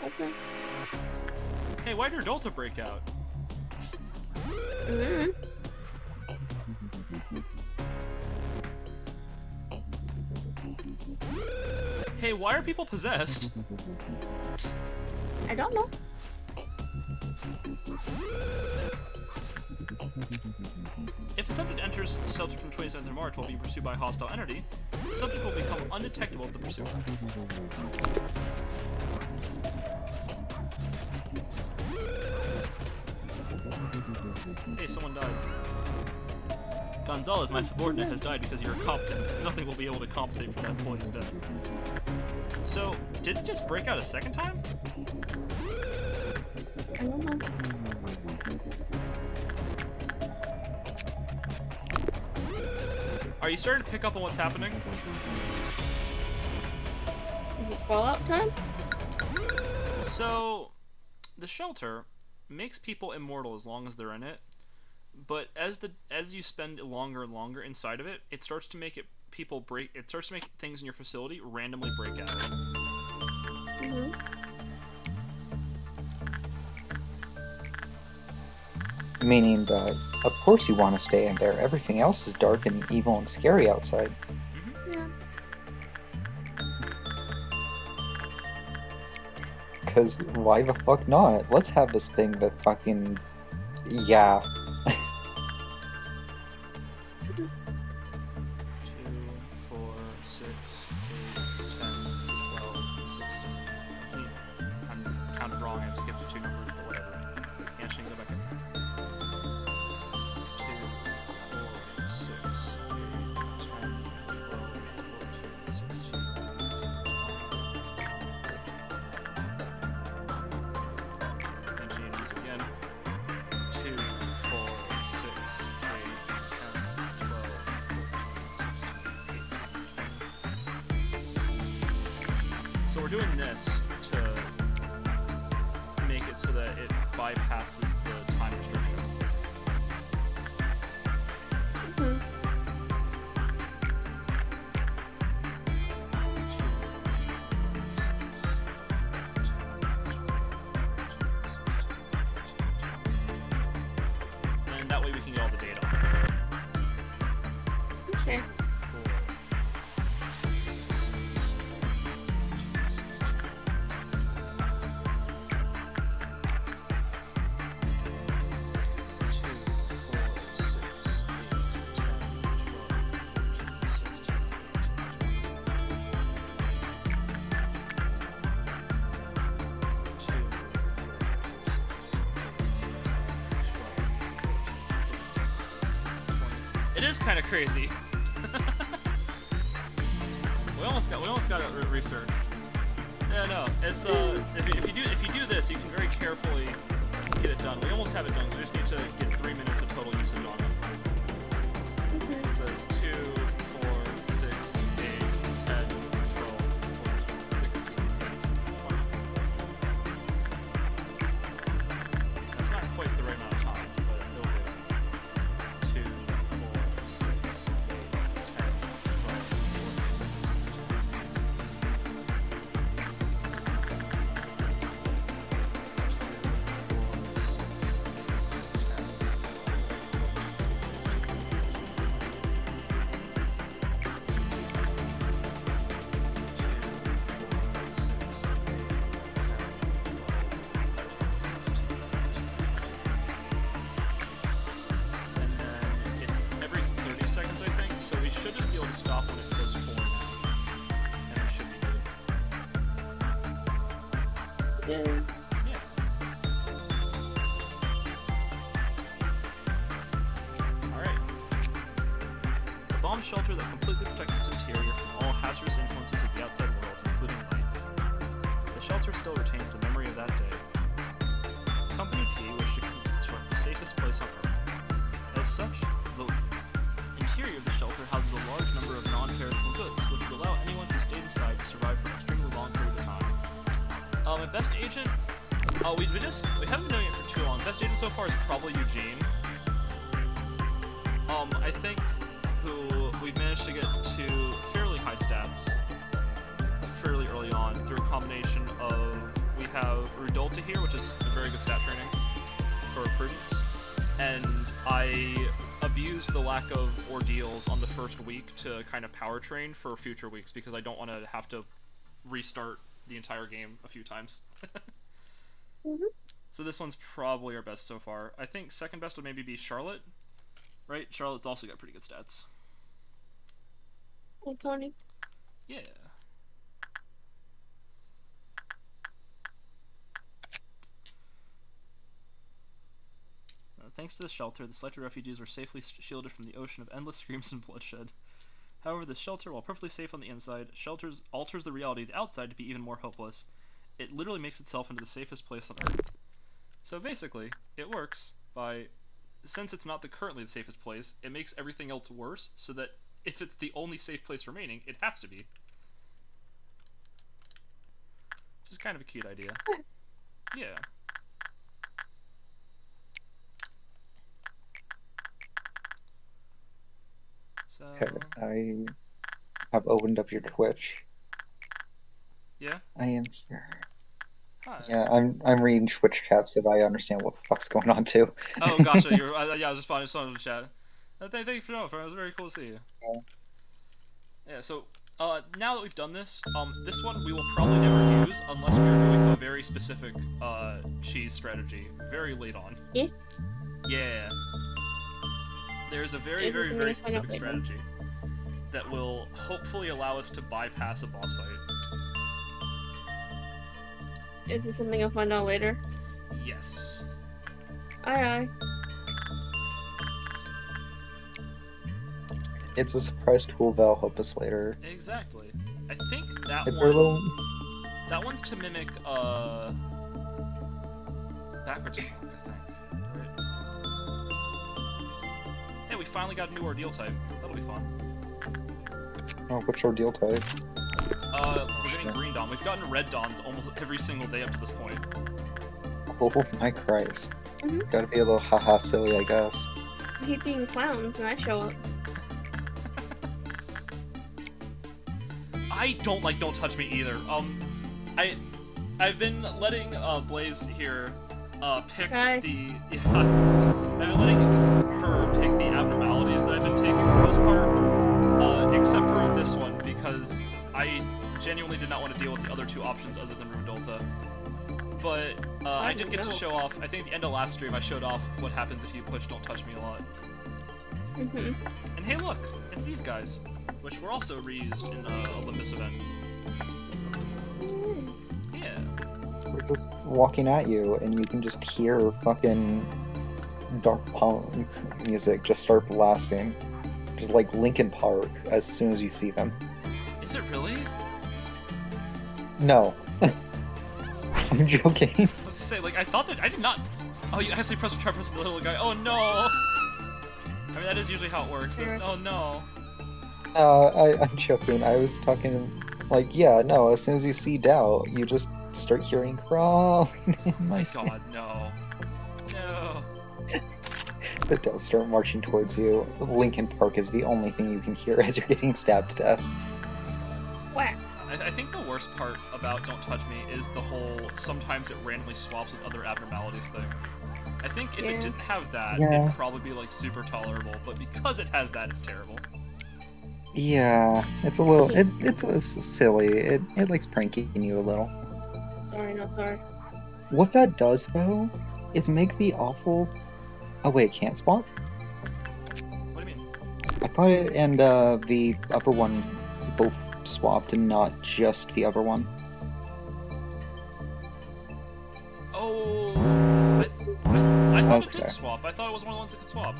Okay. Hey, why did Erdolta break out? Mm-hmm. Hey, why are people possessed? I don't know. If a subject enters shelter from 27th of March while being pursued by a hostile entity, the subject will become undetectable to the pursuer. Hey, someone died. Gonzalez, my subordinate, has died because of your incompetence. Nothing will be able to compensate for that employee's death. So, did it just break out a second time? I don't know. Are you starting to pick up on what's happening? Is it Fallout time? So, the shelter makes people immortal as long as they're in it, but as you spend longer and longer inside of it, it starts to make it starts to make things in your facility randomly break out. Mm-hmm. Meaning that, of course you want to stay in there. Everything else is dark and evil and scary outside. Yeah. Because why the fuck not? Let's have this thing that fucking... Yeah. 2, 4, 6, 8, 10, 12, 16. I'm counted wrong. I've skipped 2 numbers, but whatever. Actually, go back in. 2, 4, 6, 8, 10, 12, 14, 16, 18, 20. And she uses again. 2, 4, 6, 8, 10, 12, 14, 16, 18, 20. So we're doing this to make it so that it bypasses the time restriction. Mm-hmm. 2, 4, 6, 8, 10, 12, 14, 16, 18, 20. And that way we can get all the data. Okay. 4. It is kind of crazy. we almost got it researched. Yeah, no, it's if you do this, you can very carefully get it done. We almost have it done. We just need to get 3 minutes of total usage on it. Okay. So it's 2, 4, 6, 8, 10, 12, 14, 16, 18, 20. That's not quite the right amount of time, but it'll do. 2, 4, 6, 8, 10, 12, 14, 16. Seconds, I think, so we should just be able to stop when it says 4 now, and we should be good. Yeah. Yeah. Alright. A bomb shelter that completely protects its interior from all hazardous influences of the outside world, including light. The shelter still retains the memory of that day. Company P wished to construct the safest place on Earth. As such, the interior of the shelter houses a large number of non-perishable goods, which would allow anyone who stayed inside to survive for an extremely long period of time. My best agent, we haven't been doing it for too long. Best agent so far is probably Eugene. I think who we've managed to get to fairly high stats fairly early on through a combination of, we have Rudolta here, which is a very good stat training for Prudence, and I abused the lack of ordeals on the first week to kind of power train for future weeks because I don't want to have to restart the entire game a few times. So this one's probably our best so far. I think second best would maybe be Charlotte, right? Charlotte's also got pretty good stats. Iconic. Yeah. Thanks to the shelter, the selected refugees were safely shielded from the ocean of endless screams and bloodshed. However, the shelter, while perfectly safe on the inside, alters the reality of the outside to be even more hopeless. It literally makes itself into the safest place on Earth. So basically, it works by, since it's not currently the safest place, it makes everything else worse, so that if it's the only safe place remaining, it has to be. Which is kind of a cute idea. Yeah. So... Okay, I have opened up your Twitch. Yeah? I am here. Hi. Yeah, I'm reading Twitch chat so I understand what the fuck's going on too. Oh, gotcha. You're yeah, I was responding to the chat. Thank you for knowing. It was very cool to see you. Yeah. Yeah. So now that we've done this, this one we will probably never use unless we're doing a very specific cheese strategy very late on. Yeah. Yeah. There's a very specific strategy that will hopefully allow us to bypass a boss fight. Is this something I'll find out later? Yes. Aye. It's a surprise tool that'll help us later. Exactly. I think that It's one... our little... That one's to mimic, backwards attack, I think. Right? Hey, we finally got a new ordeal type. That'll be fun. Oh, which ordeal type? We're getting green dawn. We've gotten red dawns almost every single day up to this point. Oh my Christ. Mm-hmm. Gotta be a little haha silly, I guess. I hate being clowns and I show up. I don't like Don't Touch Me either. I've been letting Blaze here pick Hi. I've been letting her pick the abnormalities that I've been taking for the most part, except for this one because I genuinely did not want to deal with the other two options other than Rudolta. But I did get to show off. I think at the end of last stream I showed off what happens if you push Don't Touch Me a lot. Mm-hmm. And hey, look, it's these guys, which were also reused in the Olympus event. Yeah. We're just walking at you, and you can just hear fucking dark punk music just start blasting. Just like Linkin Park as soon as you see them. Is it really? No. I'm joking. I was gonna say, like, I thought that I did not Oh, you actually press try pressing the little guy. Oh no! I mean, that is usually how it works. Oh no. I'm joking. I was talking like, yeah, no, as soon as you see doubt, you just start hearing crawling in My my god, no. No. The doubt start marching towards you. Lincoln Park is the only thing you can hear as you're getting stabbed to death. Whack. I think the worst part about Don't Touch Me is the whole sometimes it randomly swaps with other abnormalities thing. I think if it didn't have that, Yeah. it'd probably be like super tolerable, but because it has that, it's terrible. Yeah, it's a little. It's silly. It likes pranking you a little. Sorry, not sorry. What that does though, is make the awful. Oh wait, it can't swap. What do you mean? I thought it and the other one both swapped, and not just the other one. Oh, I thought it Okay. did swap. I thought it was one of the ones that could swap.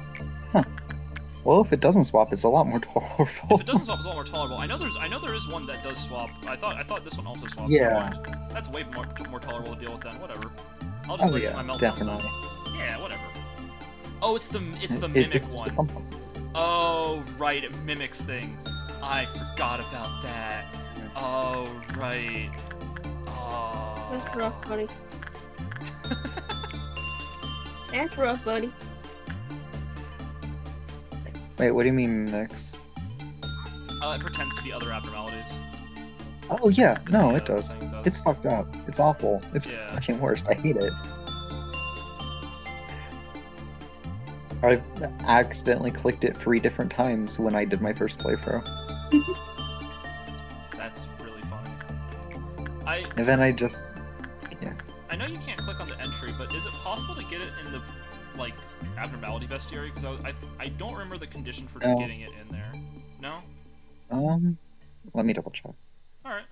Well, if it doesn't swap, it's a lot more tolerable. If it doesn't swap, it's a lot more tolerable. I know there is one that does swap. I thought this one also swapped. Yeah. That's way more tolerable to deal with then. Whatever. I'll just Oh wait yeah, my meltdowns definitely. then. Yeah, whatever. Oh, it's the mimic It's just a one. pump. Oh, right, it mimics things. I forgot about that. Oh, right. That's rough, Oh. buddy. That's rough, buddy. Wait, what do you mean mix? It pretends to be other abnormalities. Oh yeah, no, Yeah, it does. thing does. It's fucked up. It's awful. It's Yeah. fucking worst. I hate it. I've accidentally clicked it 3 different times when I did my first playthrough. That's really funny. And then I just... I know you can't click on the entry, but is it possible to get it in the, like, abnormality bestiary? Because I don't remember the condition for No. getting it in there. No? Let me double check. Alright.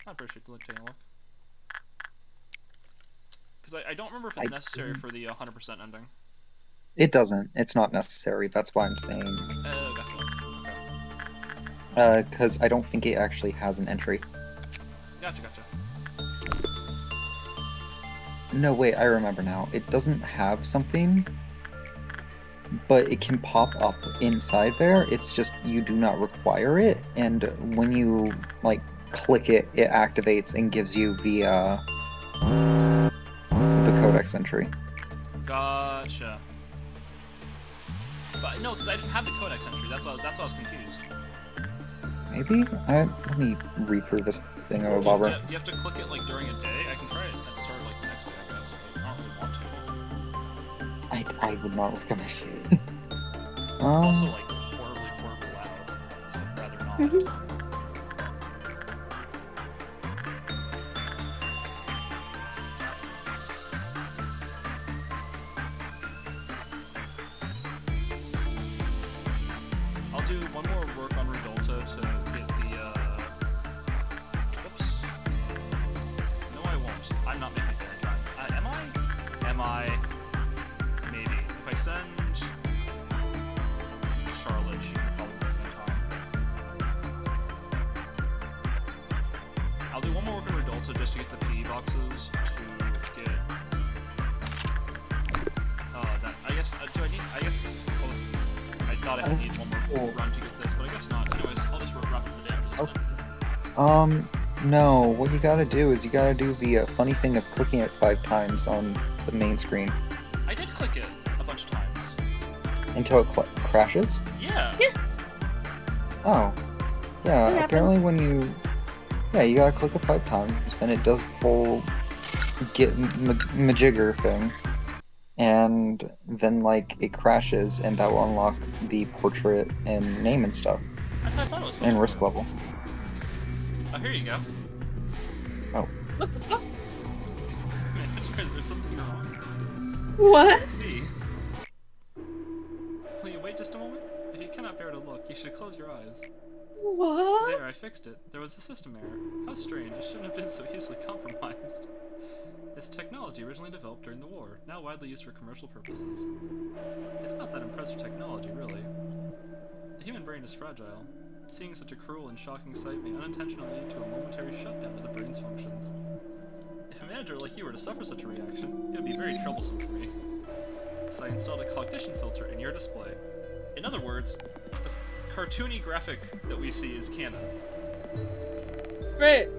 I appreciate taking a look. Because I don't remember if it's necessary for the 100% ending. It doesn't. It's not necessary. That's why I'm saying. Oh, gotcha. Okay. Because I don't think it actually has an entry. Gotcha. No, wait, I remember now. It doesn't have something, but it can pop up inside there. It's just you do not require it, and when you, like, click it, it activates and gives you the codex entry. Gotcha. But no, because I didn't have the codex entry. That's why I was confused. Maybe? Let me read through this thing Do over you, Bobber. do you have to click it like during a day? I can try it at the start of like the next day, I guess. But I don't really want to. I would not recommend it. It's also like horribly loud, so I'd rather not. I'll do one more work on Redolta to get the, Whoops. No, I won't. I'm not making it there in time. Am I? Am I? Maybe. If I send Charlotte, she can probably make it in time. I'll do one more work on Redolta just to get the PE boxes to get... that... I guess... do I need... I guess... Well, listen, I thought I would need one more run to get this, but I guess not. Anyways, I'll just wrap up the day after this then. No, what you gotta do is you gotta do the funny thing of clicking it 5 times on the main screen I did click it a bunch of times. until it crashes. Yeah. Oh. Yeah, What apparently when you... Yeah, you gotta click it 5 times, and it does the whole get majigger thing. And then, like, it crashes, and that will unlock the portrait and name and stuff, I thought it was and risk level. Oh, here you go. What the fuck? There's something wrong. What? Let's see. Will you wait just a moment? If you cannot bear to look, you should close your eyes. What? There, I fixed it. There was a system error. How strange. It shouldn't have been so easily compromised. It's technology originally developed during the war, now widely used for commercial purposes. It's not that impressive technology, really. The human brain is fragile. Seeing such a cruel and shocking sight may unintentionally lead to a momentary shutdown of the brain's functions. If a manager like you were to suffer such a reaction, it would be very troublesome for me. so I installed a cognition filter in your display. In other words, the cartoony graphic that we see is canon. Great.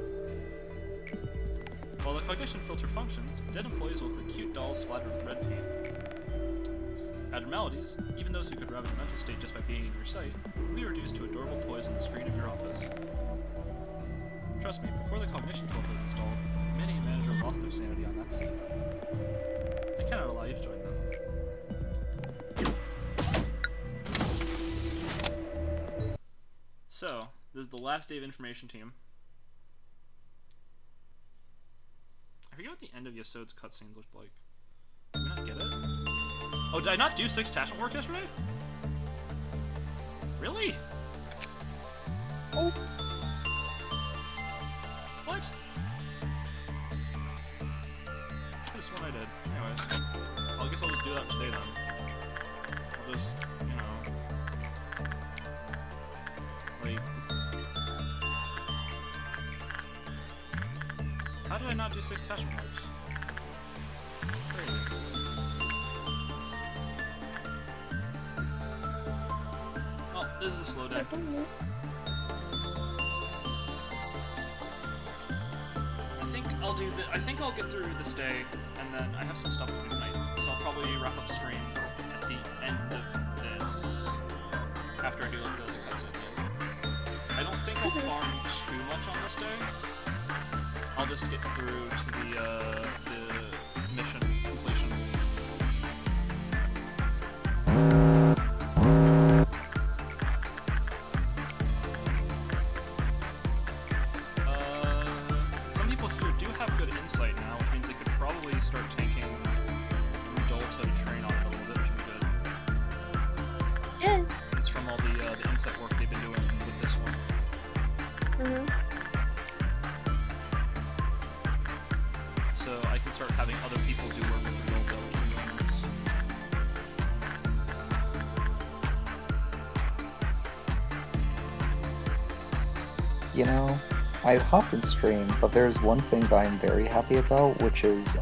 While the cognition filter functions, dead employees will look like cute dolls splattered with red paint. Abnormalities, even those who could ravage a mental state just by being in your sight, will be reduced to adorable toys on the screen of your office. Trust me, before the cognition filter was installed, many a manager lost their sanity on that scene. I cannot allow you to join them. So, this is the last day of information team. I forget what the end of Yasod's cutscenes looked like. Did we not get it? Oh, did I not do 6 attachment work yesterday? Really? Oh. What? I could have sworn I did. Anyways. I guess I'll just do that today then. I'll just, you know... like... How did I not do 6 attachment works? Crazy. Oh, this is a slow day. I think I'll get through this day, and then I have some stuff to do tonight, so I'll probably wrap up the stream at the end of this, after I do the cutscene. I don't think I'll farm too much on this day. I'll just get through to the mission completion. Some people here do have good insight now, which means they could probably start taking Rudolta to train on it a little bit, which would be good. Yeah. It's from all the insight work they've been doing with this one. So I can start having other people do work with Rudolta, which would be really nice. You know, I hopped in stream, but there's one thing that I'm very happy about, which is,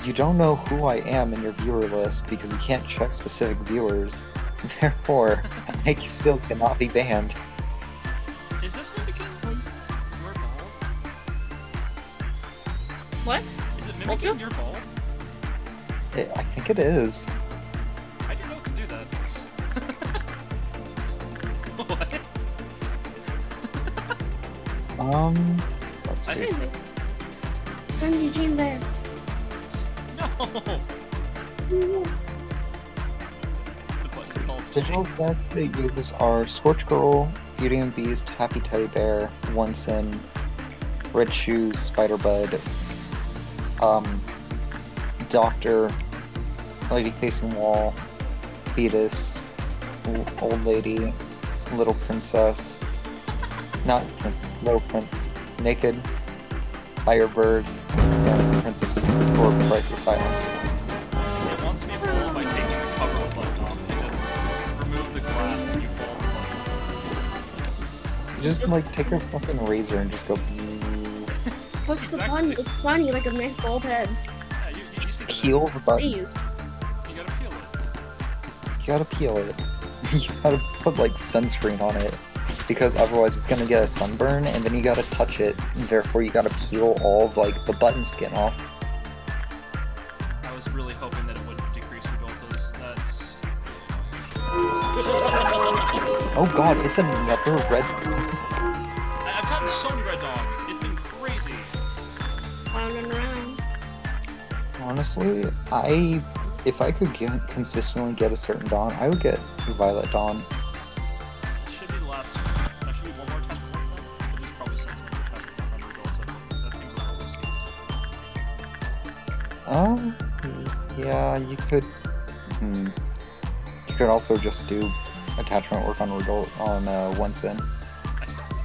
you don't know who I am in your viewer list because you can't check specific viewers. Therefore, I still cannot be banned. Is this mimicking your bald? What? Is it mimicking your bald? I think it is. I didn't know it could do that. What? Let's see. Crazy. Send Eugene there. No! Digital effects it uses are Scorch Girl, Beauty and Beast, Happy Teddy Bear, Onsen, Red Shoes, Spider Bud, Doctor, Lady Facing Wall, Fetus, Old Lady, Little Princess, not Princess, Little Prince, Naked, Firebird, and Prince of or Price of Silence. It wants to be bald by taking the cover of the button off. You just remove the glass and you pull the button. You just like take a fucking razor and just go. What's the Exactly. fun? It's funny, like a nice bald head. Yeah, you Just see the peel the button. Please. You gotta peel it. You gotta peel it. You gotta put like sunscreen on it. Because otherwise it's gonna get a sunburn, and then you gotta touch it, and therefore you gotta peel all of like the button skin off. I was really hoping that it would decrease Rudolta's. That's... Oh god, it's another red. I've gotten so many red dogs. It's been crazy. Wandering around. Honestly, if I could consistently get a certain Dawn, I would get Violet Dawn. It should be the last. That should be one more test report then. I'll just probably send some more test report on Rudolta. That seems a little risky. Yeah, you could. You could also just do attachment work on Onsen.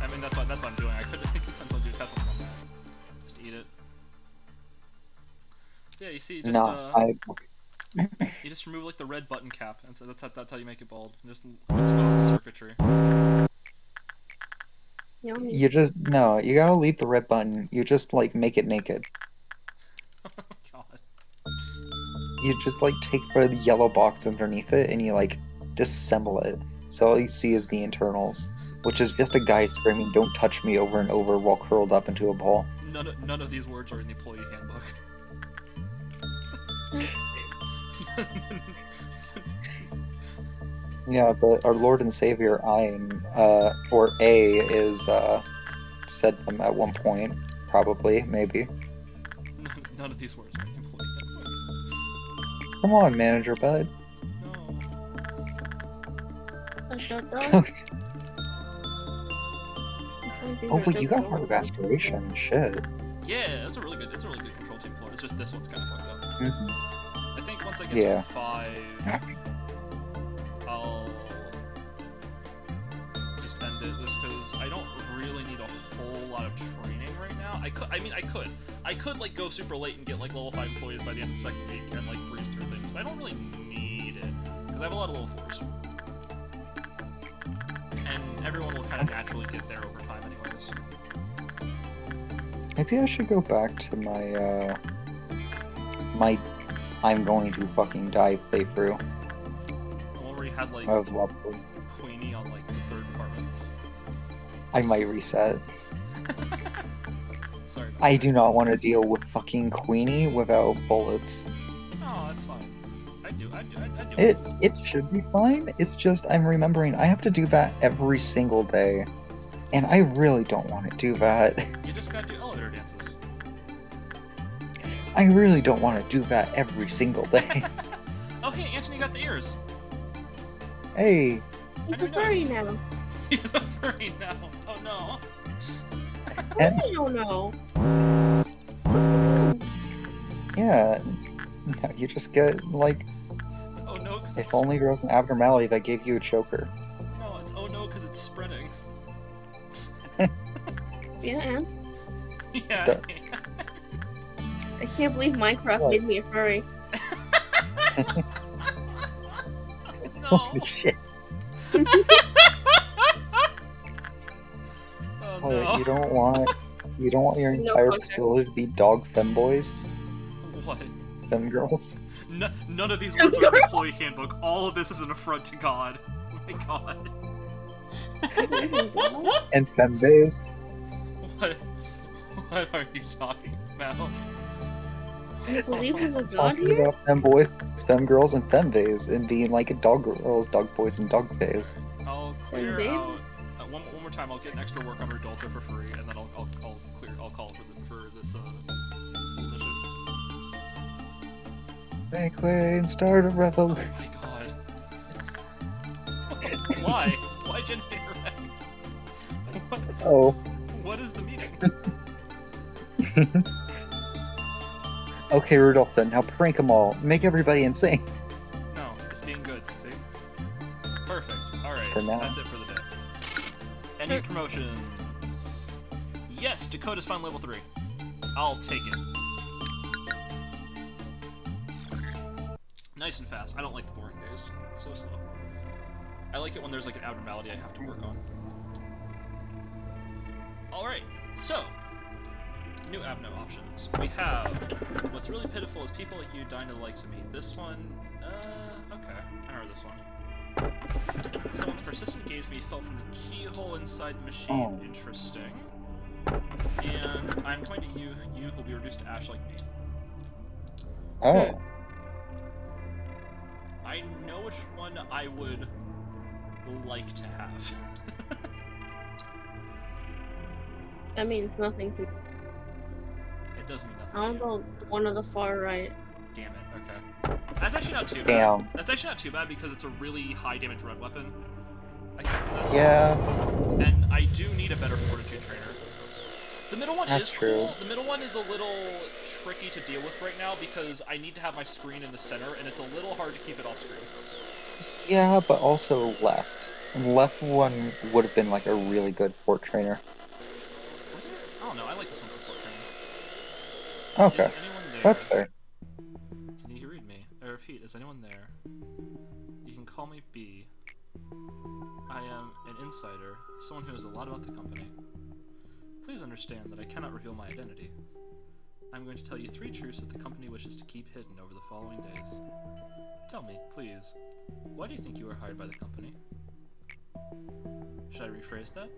I mean, that's what I'm doing. I could essentially do test report on them. Just eat it. Yeah, you see, just you just remove like the red button cap, and so that's how you make it bald. And just expose the circuitry. Yummy. You gotta leave the red button. You just like make it naked. Oh god. you just like take the yellow box underneath it and you like disassemble it. So all you see is the internals, which is just a guy screaming, "Don't touch me," over and over while curled up into a ball. None of these words are in the employee handbook. Yeah, but our Lord and Savior Ein, or A, is said them at one point, probably, maybe. None of these words are in the employee handbook. Come on, manager bud. No. Oh, but you got Heart of Aspiration. Shit. Yeah, it's a really good control team floor. It's just this one's kind of fucked up. Mm-hmm. I think once I get Yeah. to 5, I'll just end it, just because I don't really need a whole lot of training right now. I could like go super late and get like level 5 employees by the end of the second week and like breeze through things, but I don't really need it because I have a lot of level 4s, and everyone will kind of naturally get there over time, anyways. Maybe I should go back to my my I'm going to fucking die playthrough The one where you had like of Lobotomy. Queenie on like the 3rd department. I might reset. Sorry. I do not want to deal with fucking Queenie without bullets. Oh, that's fine. I do. It should be fine. It's just I'm remembering I have to do that every single day. And I really don't want to do that. You just gotta do elevator dances. I really don't want to do that every single day. Oh, hey, Anthony got the ears. Hey, He's a furry now. He's a furry now. Oh no. I don't know. yeah. Now you just get, like, It's oh no, because if only there was an abnormality that gave you a choker. No, it's oh no, because it's spreading. Yeah, and Yeah. Duh. I can't believe Minecraft What? made me a furry. No. Holy shit. Oh Oh, no. you don't want your No entire contact. facility to be dog femboys? What? Femgirls? None of these words are in the employee handbook. All of this is an affront to God. Oh my god. And fembays? What? What are you talking about? I believe there's a god Talking here? about femboys, femgirls, and fembays, and being like dog girls, dog boys, and dog bays. I'll clear babes? out one more time. I'll get an extra work on Redulta for free, and then I'll call for this mission. Make way and start a Oh revolution. my god. Why? Why Generator X? What, Oh. what is the meaning? Okay, Rudolph, then. Now prank them all. Make everybody insane. No, it's being good, see? Perfect. Alright, For now. that's it for the day. Any promotions? Yes, Dakota's found level 3. I'll take it. Nice and fast. I don't like the boring days. It's so slow. I like it when there's like an abnormality I have to work on. Alright, so new abno options. We have what's really pitiful is people like you dying to the likes of me. This one, okay, I remember this one. Someone's persistent gaze me fell from the keyhole inside the machine. Oh. Interesting. And I'm going to you who will be reduced to ash like me. Oh. I know which one I would like to have. That means nothing to me. It does mean nothing. I want the one on the far right. Damn it, okay. That's actually not too bad. Damn. That's actually not too bad because it's a really high damage red weapon. I can open this. Yeah. And I do need a better fortitude trainer. The middle one That's is true. cool. The middle one is a little tricky to deal with right now because I need to have my screen in the center and it's a little hard to keep it off screen. Yeah, but also left. Left one would have been like a really good fort trainer. Was it? I don't know. I like this one for fort training. Okay. Is anyone there? That's fair. Can you read me? I repeat, is anyone there? You can call me B. I am an insider, someone who knows a lot about the company. Please understand that I cannot reveal my identity. I'm going to tell you 3 truths that the company wishes to keep hidden over the following days. Tell me, please, why do you think you were hired by the company? Should I rephrase that?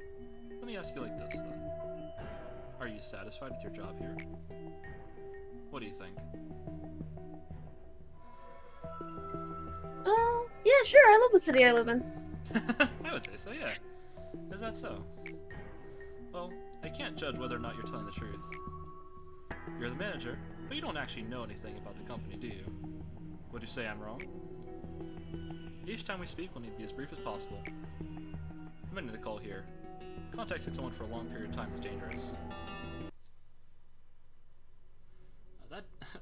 Let me ask you like this, then. Are you satisfied with your job here? What do you think? Yeah, sure. I love the city I live in. I would say so, yeah. Is that so? Well, I can't judge whether or not you're telling the truth. You're the manager, but you don't actually know anything about the company, do you? Would you say I'm wrong? Each time we speak, we'll need to be as brief as possible. I'm ending the call here. Contacting someone for a long period of time is dangerous.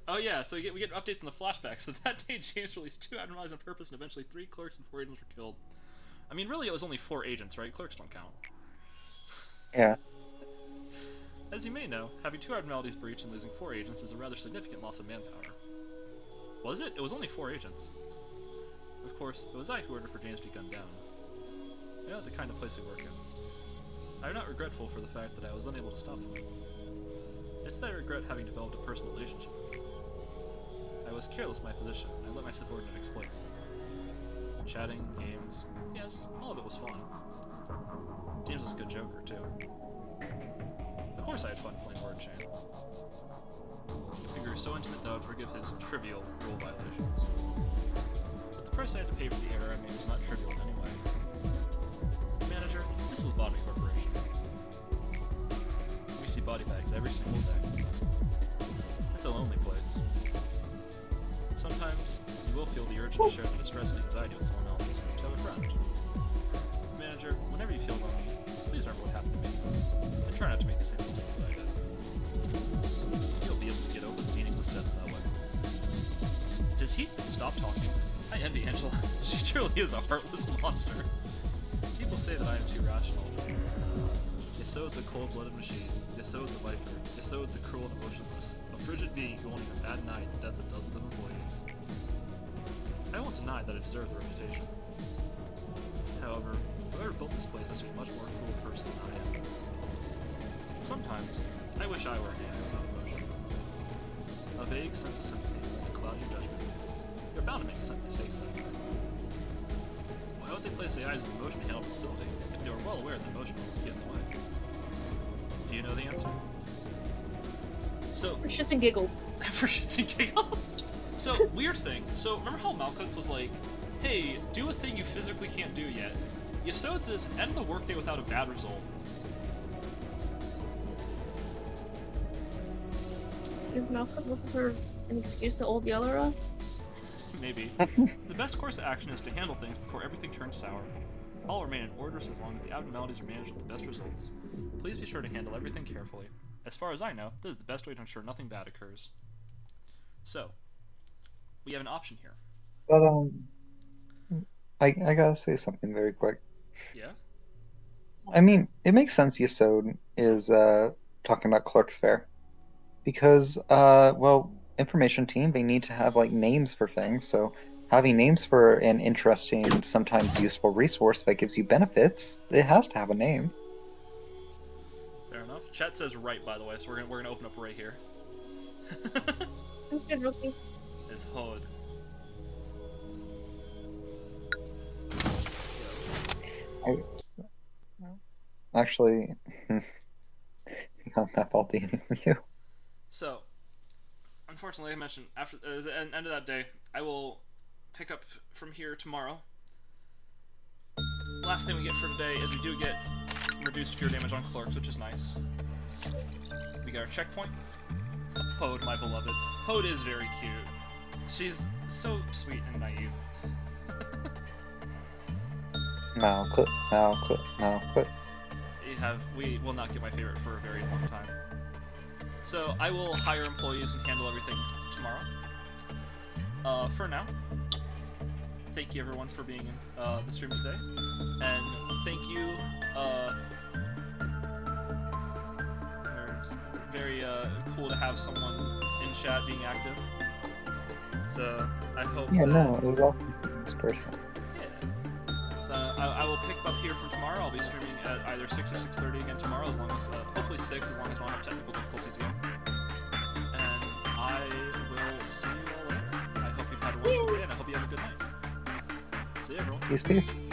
Oh yeah, so we get updates in the flashback. So that day, James released 2 abnormalities on purpose, and eventually 3 clerks and 4 agents were killed. I mean, really, it was only 4 agents, right? Clerks don't count. Yeah. As you may know, having 2 abnormalities breached and losing 4 agents is a rather significant loss of manpower. Was it? It was only 4 agents. Of course, it was I who ordered for James to be gunned down. You know, the kind of place we work in. I am not regretful for the fact that I was unable to stop him. It's that I regret having developed a personal relationship with him. I was careless in my position, and I let my subordinate exploit me. Chatting, games, yes, all of it was fun. James was a good joker, too. Of course I had fun playing word chain. We grew so intimate that I would forgive his trivial rule violations. But the price I had to pay for the error I made was not trivial in any way. Manager, this is Lobotomy Corporation. We see body bags every single day. It's a lonely place. Sometimes you will feel the urge to share the distress and anxiety with someone else, to have a friend. Manager, whenever you feel lonely, please remember what happened to me, and try not to make the same mistake as I did. You'll be able to get over the meaningless deaths that way. Does he stop talking? I envy Angela. She truly is a heartless monster. People say that I am too rational. Yesod the cold-blooded machine, Yesod the viper, Yesod the cruel and emotionless, a frigid being who won't even bat an eye at the deaths of dozens of employees. I won't deny that I deserve the reputation. However, whoever built this place has to be a much more cruel person than I am. Sometimes, I wish I were a man without emotion. A vague sense of sympathy and a cloudy judgment. You're bound to make some mistakes like that. Why would they place the eyes of emotion to handle the facility if they were well aware that emotion would get in the way? Do you know the answer? So For shits and giggles. for shits and giggles. So weird thing. So remember how Malkuth was like, "Hey, do a thing you physically can't do yet." Yesod says, "End the workday without a bad result." Is Malcolm looking for an excuse to old yell at us? Maybe. The best course of action is to handle things before everything turns sour. All will remain in order as long as the abnormalities are managed with the best results. Please be sure to handle everything carefully. As far as I know, this is the best way to ensure nothing bad occurs. So, we have an option here. But I gotta say something very quick. Yeah? I mean, it makes sense Yesod is talking about Clerk's Fair. Because well, information team, they need to have like names for things, so having names for an interesting, sometimes useful resource that gives you benefits, it has to have a name. Fair enough. Chat says right, by the way, so we're gonna open up right here. Okay, Rookie. Is Hod. Actually, I'm not faulting you. So, unfortunately, I mentioned after the end of that day, I will pick up from here tomorrow. Last thing we get for today is we do get reduced fear damage on clerks, which is nice. We got our checkpoint. Hode, my beloved. Hode is very cute. She's so sweet and naive. Malkuth. We will not get my favorite for a very long time. So I will hire employees and handle everything tomorrow. For now, thank you everyone for being in the stream today, and thank you. Very cool to have someone in chat being active. So I hope. Yeah, that, no, it was awesome seeing this person. Yeah. So I will pick up here from tomorrow. I'll be streaming at either 6 or 6:30 again tomorrow, as long as hopefully 6, as long as I don't have technical difficulties again. And Peace, peace.